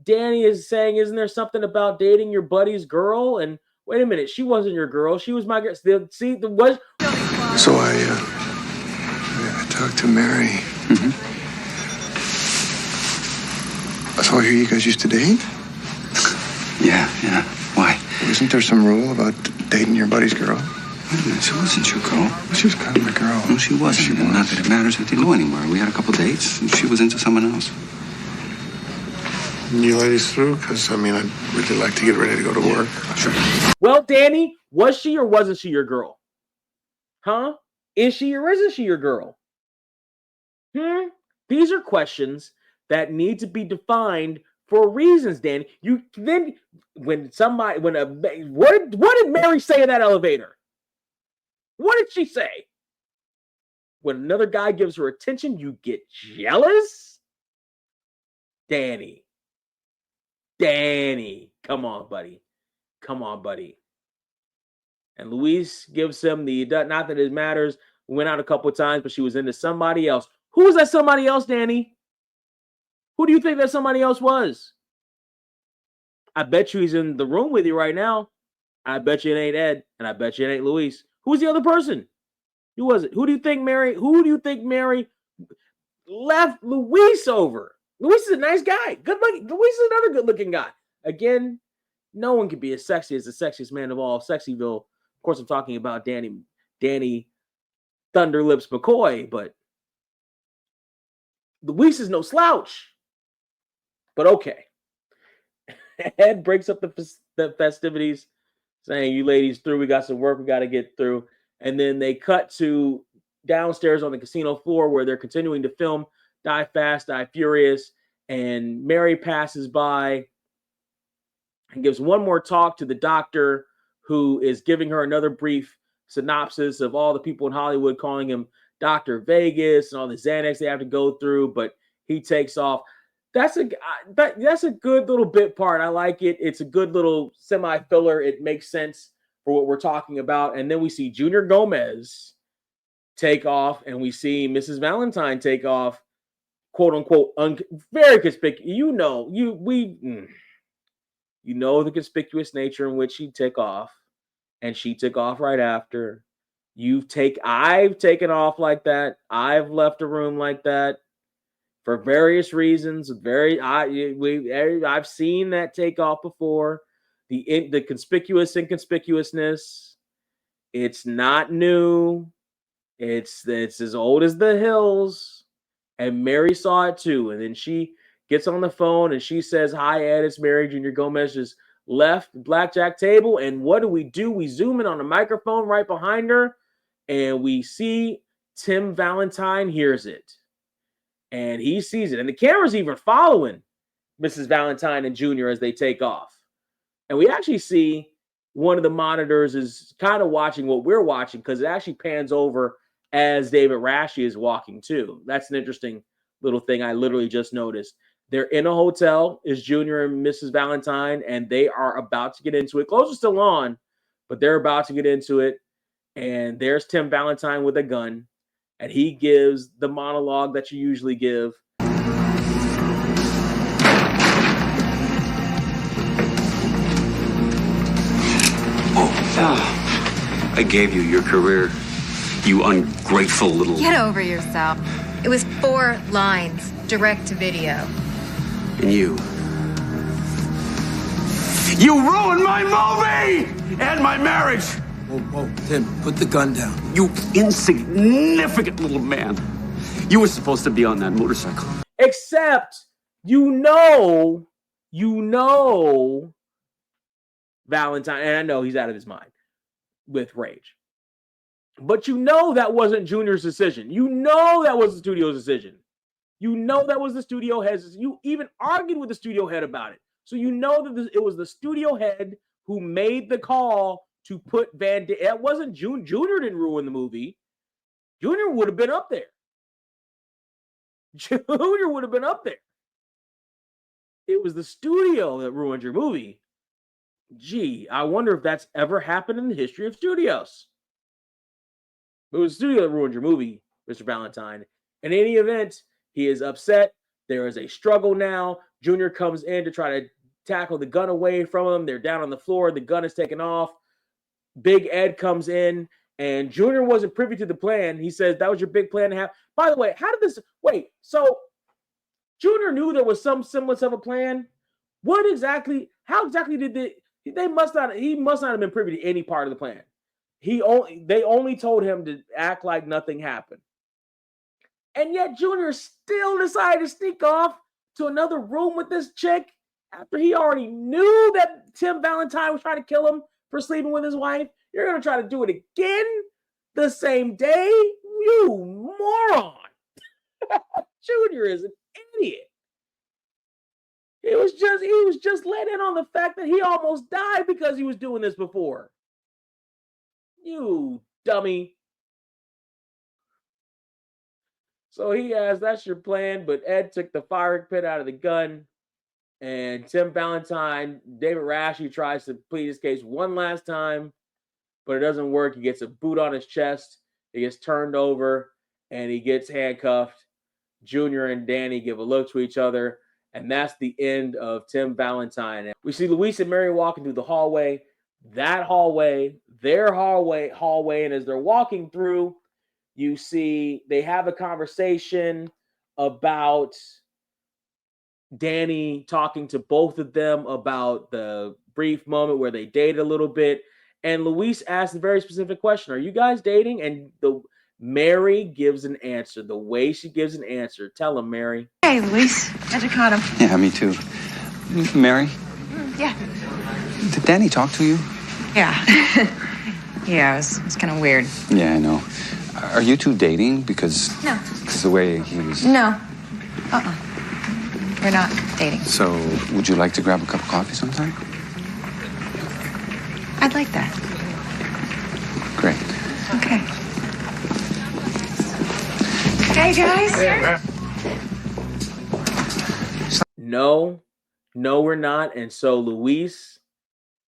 Danny is saying, isn't there something about dating your buddy's girl? And wait a minute, she wasn't your girl. She was my girl. See, the was. So I talked to Mary. Mm-hmm. So I hear you guys used to date? Yeah. Why? Isn't there some rule about dating your buddy's girl? Wait a minute, she wasn't your girl. Well, she was kind of my girl. No, she wasn't. She was. Not that it matters. We didn't go anywhere. We had a couple dates, and she was into someone else. You ladies through? Because, I'd really like to get ready to go to work. Sure. Well, Danny, was she or wasn't she your girl? Huh? Is she or isn't she your girl? These are questions that need to be defined for reasons, Danny. You then, what did Mary say in that elevator? What did she say? When another guy gives her attention, you get jealous? Danny, come on, buddy. And Luis gives him the, not that it matters, we went out a couple of times, but she was into somebody else. Who was that somebody else, Danny? Who do you think that somebody else was? I bet you he's in the room with you right now. I bet you it ain't Ed, and I bet you it ain't Luis. Who's the other person? Who was it? Who do you think Mary left Luis over? Luis is a nice guy. Good looking. Luis is another good looking guy. Again, no one can be as sexy as the sexiest man of all Sexyville. Of course, I'm talking about Danny Thunderlips McCoy, but Luis is no slouch. But okay. Ed breaks up the festivities, saying, you ladies through, we got some work we got to get through. And then they cut to downstairs on the casino floor where they're continuing to film Die Fast, Die Furious. And Mary passes by and gives one more talk to the doctor, who is giving her another brief synopsis of all the people in Hollywood calling him Dr. Vegas and all the Xanax they have to go through. But he takes off. That's a good little bit part. I like it. It's a good little semi-filler. It makes sense for what we're talking about. And then we see Junior Gomez take off, and we see Mrs. Valentine take off, quote unquote, very conspicuous. You know the conspicuous nature in which she took off, and she took off right after. I've taken off like that. I've left a room like that. For various reasons, I've seen that take off before. The conspicuous inconspicuousness, it's not new. It's as old as the hills. And Mary saw it too. And then she gets on the phone and she says, "Hi, Ed, it's Mary." Junior Gomez just left the blackjack table. And what do? We zoom in on the microphone right behind her, and we see Tim Valentine hears it. And he sees it. And the camera's even following Mrs. Valentine and Junior as they take off. And we actually see one of the monitors is kind of watching what we're watching because it actually pans over as David Rasche is walking too. That's an interesting little thing I literally just noticed. They're in a hotel, is Junior and Mrs. Valentine, and they are about to get into it. Clothes are still on, but they're about to get into it. And there's Tim Valentine with a gun, and he gives the monologue that you usually give. I gave you your career, you ungrateful little... Get over yourself. It was 4 lines, direct to video. And you ruined my movie and my marriage. Whoa, Tim, put the gun down. You insignificant little man. You were supposed to be on that motorcycle. Except, you know, Valentine, and I know he's out of his mind with rage. But you know that wasn't Junior's decision. You know that was the studio's decision. You know that was the studio head's. You even argued with the studio head about it. So you know that it was the studio head who made the call to put Van Damme. It wasn't Junior. Junior didn't ruin the movie. Junior would have been up there. Junior would have been up there. It was the studio that ruined your movie. Gee, I wonder if that's ever happened in the history of studios. It was the studio that ruined your movie, Mr. Valentine. In any event, he is upset. There is a struggle now. Junior comes in to try to tackle the gun away from him. They're down on the floor. The gun is taken off. Big Ed comes in, and Junior wasn't privy to the plan. He says, "That was your big plan to have." By the way, how did this... Wait, so Junior knew there was some semblance of a plan? What exactly... How exactly did they... He must not have been privy to any part of the plan. They only told him to act like nothing happened. And yet Junior still decided to sneak off to another room with this chick after he already knew that Tim Valentine was trying to kill him for sleeping with his wife. You're going to try to do it again the same day? You moron. Junior is an idiot. He was just let in on the fact that he almost died because he was doing this before. You dummy. So he asked, "That's your plan," but Ed took the firing pin out of the gun, and Tim Valentine, David Rasche, tries to plead his case one last time, but it doesn't work. He gets a boot on his chest. He gets turned over, and he gets handcuffed. Junior and Danny give a look to each other, and that's the end of Tim Valentine. And we see Luis and Mary walking through the hallway. That hallway, their hallway, and as they're walking through, you see they have a conversation about Danny talking to both of them about the brief moment where they dated a little bit. And Luis asks a very specific question: "Are you guys dating?" And Mary gives an answer. The way she gives an answer. Tell him, Mary. Hey, Luis. How'd you caught him? Yeah, me too. Mary, Yeah. did Danny talk to you? Yeah. Yeah, it was kind of weird. Yeah, I know. Are you two dating? Because No. the way he was... No. We're not dating. So, would you like to grab a cup of coffee sometime? I'd like that. Great. Okay. Hey, guys. No, we're not. And so Luis,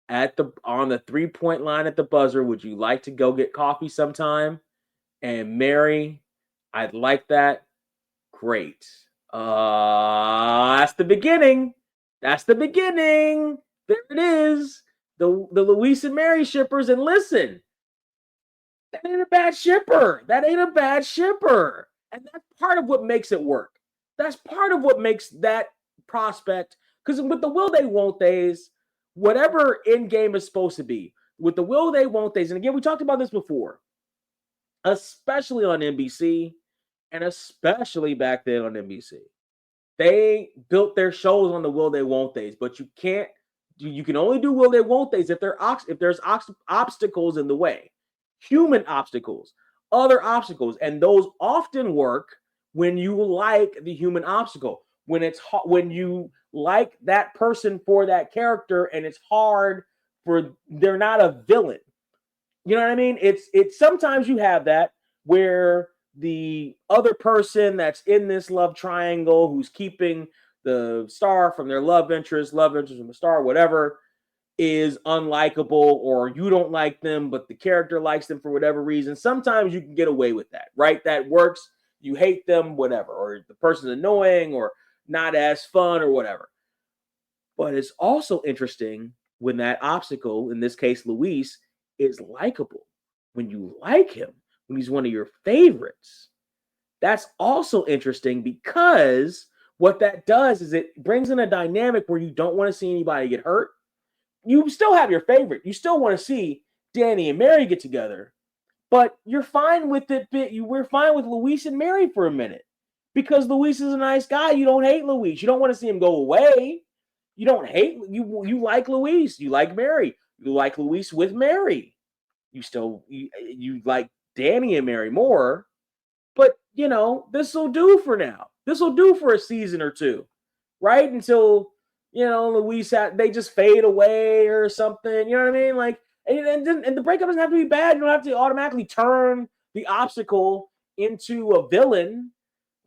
on the 3-point line at the buzzer, "Would you like to go get coffee sometime?" And Mary, "I'd like that." Great. That's the beginning. That's the beginning. There it is. The Luis and Mary shippers. And listen, that ain't a bad shipper. That ain't a bad shipper. And that's part of what makes it work. That's part of what makes that prospect. Because with the will they, won't theys, whatever end game is supposed to be, with the will they, won't theys, and again, we talked about this before, especially on NBC, and especially back then on NBC. They built their shows on the will they won't they's, but you can only do will they won't they's if there's obstacles in the way, human obstacles, other obstacles, and those often work when you like the human obstacle, when you like that person for that character, and it's hard for they're not a villain. You know what I mean? It's sometimes you have that where the other person that's in this love triangle who's keeping the star from their love interest from the star, whatever, is unlikable, or you don't like them, but the character likes them for whatever reason. Sometimes you can get away with that, right? That works. You hate them, whatever, or the person's annoying or not as fun or whatever. But it's also interesting when that obstacle, in this case, Luis, is likable. When you like him, when he's one of your favorites, that's also interesting, because what that does is it brings in a dynamic where you don't want to see anybody get hurt. You still have your favorite. You still want to see Danny and Mary get together, but you're fine with it. We're fine with Luis and Mary for a minute because Luis is a nice guy. You don't hate Luis. You don't want to see him go away. You don't hate you like Luis. You like Mary. You like Luis with Mary. You like Danny and Mary more. But this will do for now. This will do for a season or two, right? Until Luis they just fade away or something. You know what I mean? Like, and the breakup doesn't have to be bad. You don't have to automatically turn the obstacle into a villain.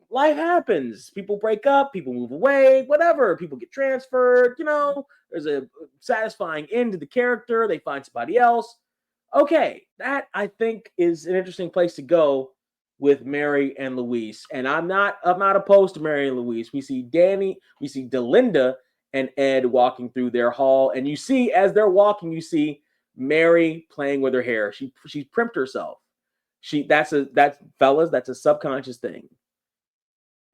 Life happens. People break up, people move away, whatever. People get transferred. There's a satisfying end to the character. They find somebody else. Okay, that I think is an interesting place to go with Mary and Luis. And I'm not opposed to Mary and Luis. We see Delinda and Ed walking through their hall, and you see as they're walking, you see Mary playing with her hair. She's primped herself. That's a subconscious thing.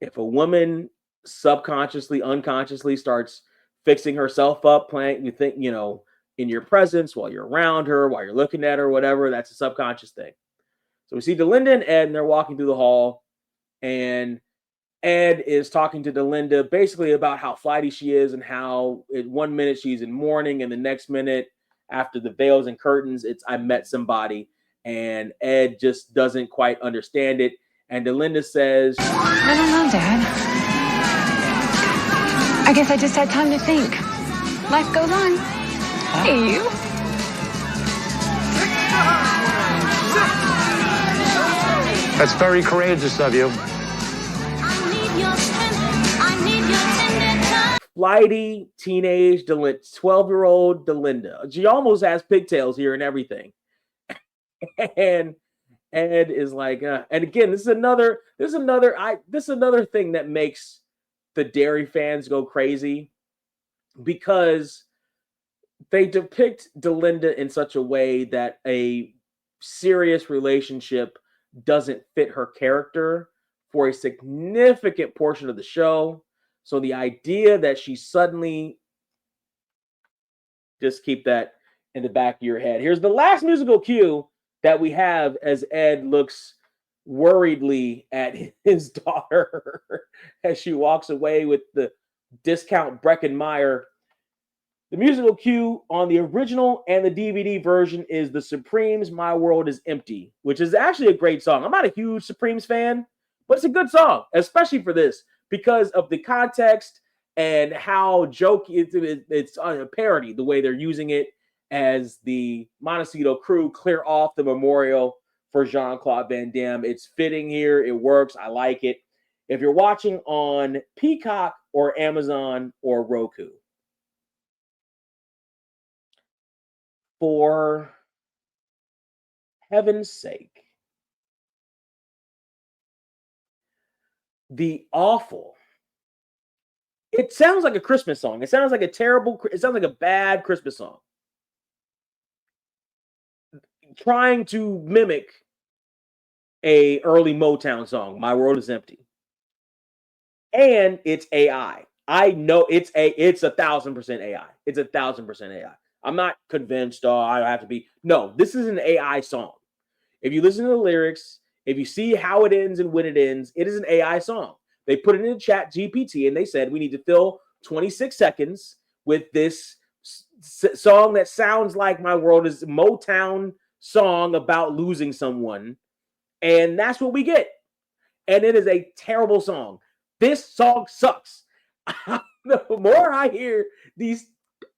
If a woman subconsciously, unconsciously starts fixing herself up, playing, you think, in your presence, while you're around her, while you're looking at her, whatever, that's a subconscious thing. So we see Delinda and Ed, and they're walking through the hall, and Ed is talking to Delinda basically about how flighty she is and how in 1 minute she's in mourning, and the next minute, after the veils and curtains, it's I met somebody, and Ed just doesn't quite understand it. And Delinda says, I don't know, Dad. I guess I just had time to think. Life goes on. Hey, you. That's very courageous of you. Flighty teenage Delinda, 12-year-old Delinda. She almost has pigtails here and everything. And Ed is like, and again, this is another thing that makes the Derry fans go crazy, because they depict Delinda in such a way that a serious relationship doesn't fit her character for a significant portion of the show. So the idea that she suddenly, just keep that in the back of your head. Here's the last musical cue that we have as Ed looks worriedly at his daughter as she walks away with the discount Breckenmeyer. The musical cue on the original and the DVD version is the Supremes' My World Is Empty, which is actually a great song. I'm not a huge Supremes fan, but it's a good song, especially for this, because of the context and how jokey it's a parody, the way they're using it as the Montecito crew clear off the memorial for Jean-Claude Van Damme. It's fitting here. It works. I like it. If you're watching on Peacock or Amazon or Roku, for heaven's sake, the awful. It sounds like a Christmas song. It sounds like a bad Christmas song, trying to mimic a early Motown song, My World Is Empty. And it's AI. I know it's 1,000% AI. It's 1,000% AI. I'm not convinced, I have to be. No, this is an AI song. If you listen to the lyrics, If you see how it ends and when it ends, it is an AI song. They put it in the chat GPT and they said, we need to fill 26 seconds with this song that sounds like My World Is Motown song about losing someone. And that's what we get. And it is a terrible song. This song sucks. The more I hear these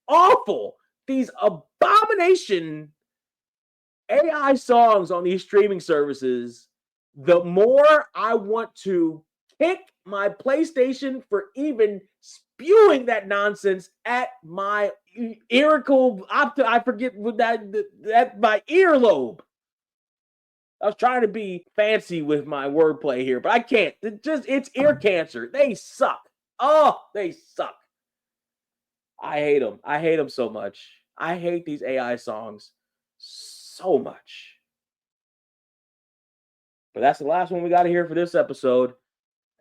awful, these abomination AI songs on these streaming services, the more I want to kick my PlayStation for even spewing that nonsense at my I forget what that my earlobe. I was trying to be fancy with my wordplay here, but I can't. It's ear cancer. They suck. Oh, they suck. I hate them. I hate them so much. I hate these AI songs so much. But that's the last one we got to hear for this episode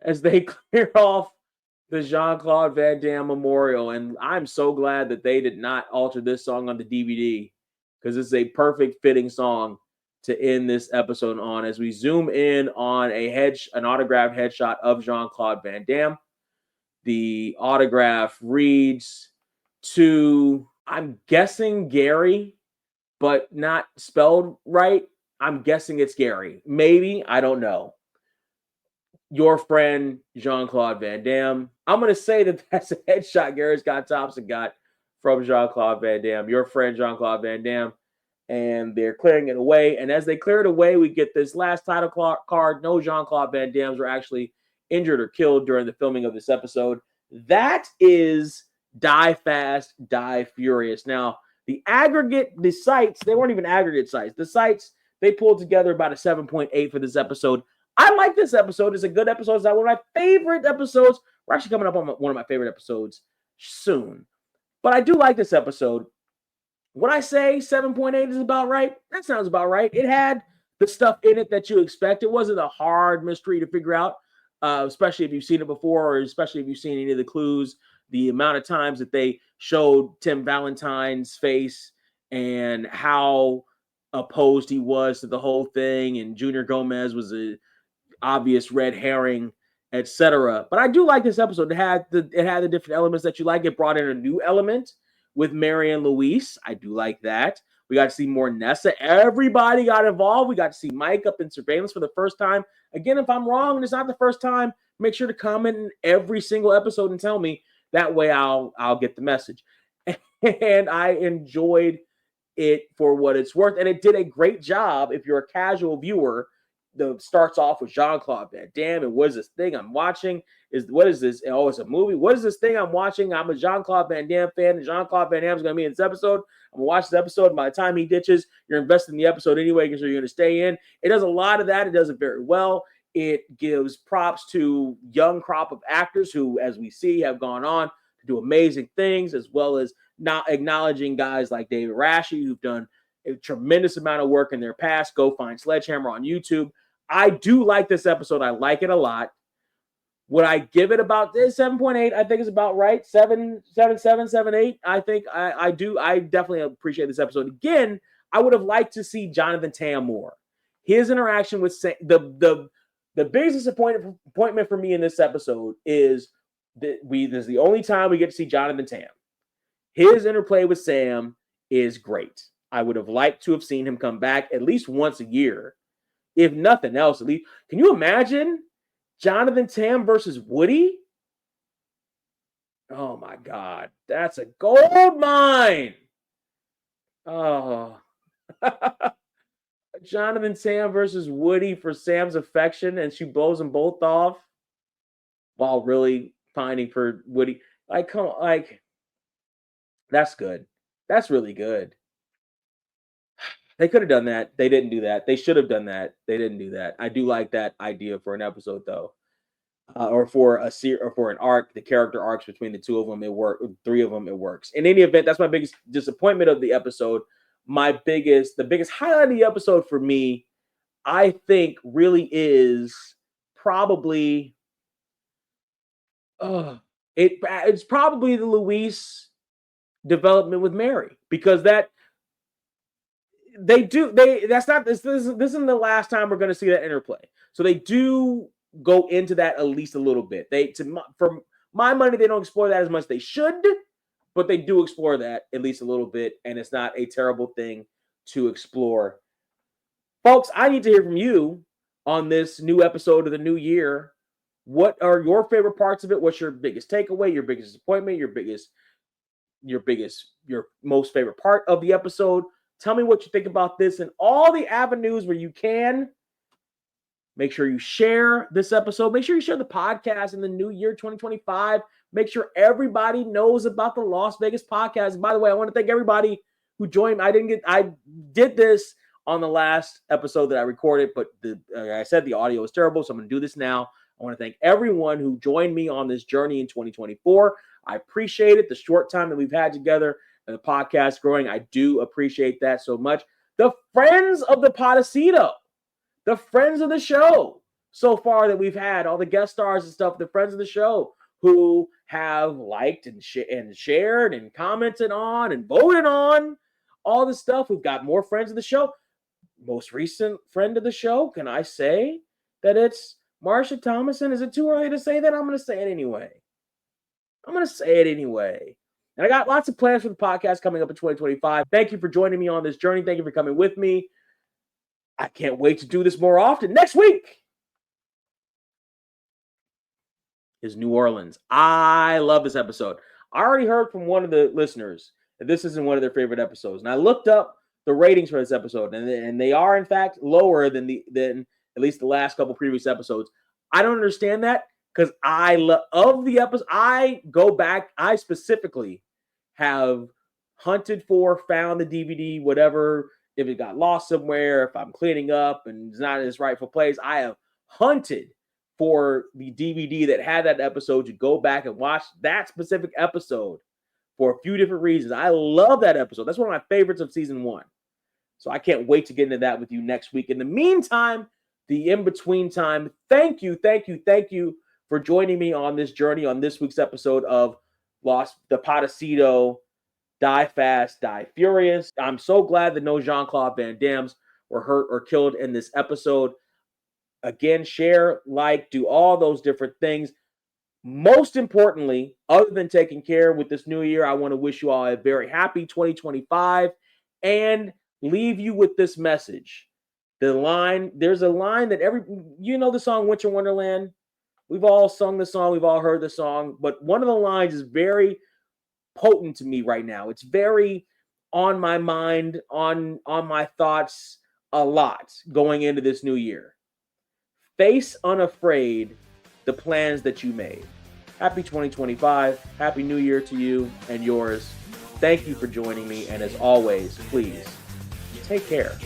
as they clear off the Jean-Claude Van Damme Memorial. And I'm so glad that they did not alter this song on the DVD because it's a perfect fitting song to end this episode on as we zoom in on an autographed headshot of Jean-Claude Van Damme. The autograph reads to, I'm guessing Gary, but not spelled right. I'm guessing it's Gary. Maybe. I don't know. Your friend, Jean-Claude Van Damme. I'm going to say that that's a headshot Gary Scott Thompson got from Jean-Claude Van Damme. Your friend, Jean-Claude Van Damme. And they're clearing it away. And as they clear it away, we get this last title card. No Jean-Claude Van Dammes were actually injured or killed during the filming of this episode. That is Die Fast, Die Furious. Now, the sites, they weren't even aggregate sites. The sites, they pulled together about a 7.8 for this episode. I like this episode. It's a good episode. It's one of my favorite episodes. We're actually coming up on one of my favorite episodes soon. But I do like this episode. When I say 7.8 is about right, that sounds about right. It had the stuff in it that you expect. It wasn't a hard mystery to figure out, especially if you've seen it before, or especially if you've seen any of the clues. The amount of times that they showed Tim Valentine's face and how opposed he was to the whole thing, and Junior Gomez was a obvious red herring, etc. But I do like this episode. It had the different elements that you like. It brought in a new element with Mary and Luis. I do like that. We got to see more Nessa. Everybody got involved. We got to see Mike up in surveillance for the first time. Again, if I'm wrong and it's not the first time, make sure to comment in every single episode and tell me. That way I'll get the message. And I enjoyed it for what it's worth. And it did a great job if you're a casual viewer. Starts off with Jean-Claude Van Damme. And what is this thing I'm watching? What is this? Oh, it's a movie. What is this thing I'm watching? I'm a Jean-Claude Van Damme fan, and Jean-Claude Van Damme is going to be in this episode. I'm going to watch this episode. And by the time he ditches, you're invested in the episode anyway because you're going to stay in. It does a lot of that. It does it very well. It gives props to young crop of actors who, as we see, have gone on to do amazing things, as well as not acknowledging guys like David Rasche, who've done a tremendous amount of work in their past. Go find Sledgehammer on YouTube. I do like this episode. I like it a lot. Would I give it about this 7.8? I think it's about right. 7, 8. I think I do. I definitely appreciate this episode. Again, I would have liked to see Jonathan Tam more. His interaction with the biggest disappointment for me in this episode is that this is the only time we get to see Jonathan Tam. His interplay with Sam is great. I would have liked to have seen him come back at least once a year. If nothing else, at least. Can you imagine Jonathan Tam versus Woody? Oh my God. That's a gold mine. Oh. Jonathan Tam versus Woody for Sam's affection, and she blows them both off while really pining for Woody. That's good. That's really good. They could have done that. They didn't do that. They should have done that. They didn't do that. I do like that idea for an episode, though, or for an arc. The character arcs between the two of them, it works. Three of them, it works. In any event, that's my biggest disappointment of the episode. The biggest highlight of the episode for me, I think, really is probably, it's probably the Luis development with Mary, because They do. This isn't the last time we're going to see that interplay. So they do go into that at least a little bit. For my money, they don't explore that as much as they should, but they do explore that at least a little bit, and it's not a terrible thing to explore. Folks, I need to hear from you on this new episode of the new year. What are your favorite parts of it? What's your biggest takeaway, your biggest disappointment, your most favorite part of the episode? Tell me what you think about this and all the avenues where you can. Make sure you share this episode. Make sure you share the podcast in the new year 2025. Make sure everybody knows about the Las Vegas podcast. By the way, I want to thank everybody who joined. I did this on the last episode that I recorded, but I said the audio was terrible, so I'm going to do this now. I want to thank everyone who joined me on this journey in 2024. I appreciate it. The short time that we've had together and the podcast growing, I do appreciate that so much. The friends of the Podecito, the friends of the show so far that we've had, all the guest stars and stuff, the friends of the show who have liked and shared and commented on and voted on all the stuff. We've got more friends of the show. Most recent friend of the show, can I say that it's Marsha Thomason? Is it too early to say that? I'm going to say it anyway. And I got lots of plans for the podcast coming up in 2025. Thank you for joining me on this journey. Thank you for coming with me. I can't wait to do this more often. Next week is New Orleans. I love this episode. I already heard from one of the listeners that this isn't one of their favorite episodes. And I looked up the ratings for this episode, and they are, in fact, lower than at least the last couple previous episodes. I don't understand that. Because I love the episode. I go back. I specifically have hunted for, found the DVD, whatever. If it got lost somewhere, if I'm cleaning up and it's not in its rightful place, I have hunted for the DVD that had that episode to go back and watch that specific episode for a few different reasons. I love that episode. That's one of my favorites of season 1. So I can't wait to get into that with you next week. In the meantime, the in-between time, thank you for joining me on this journey on this week's episode of the Podecito Die Fast, Die Furious. I'm so glad that no Jean-Claude Van Dammes were hurt or killed in this episode. Again, share, like, do all those different things. Most importantly, other than taking care with this new year, I want to wish you all a very happy 2025 and leave you with this message. There's a line that the song Winter Wonderland? We've all sung the song. We've all heard the song. But one of the lines is very potent to me right now. It's very on my mind, on my thoughts a lot going into this new year. Face unafraid the plans that you made. Happy 2025. Happy New Year to you and yours. Thank you for joining me. And as always, please take care.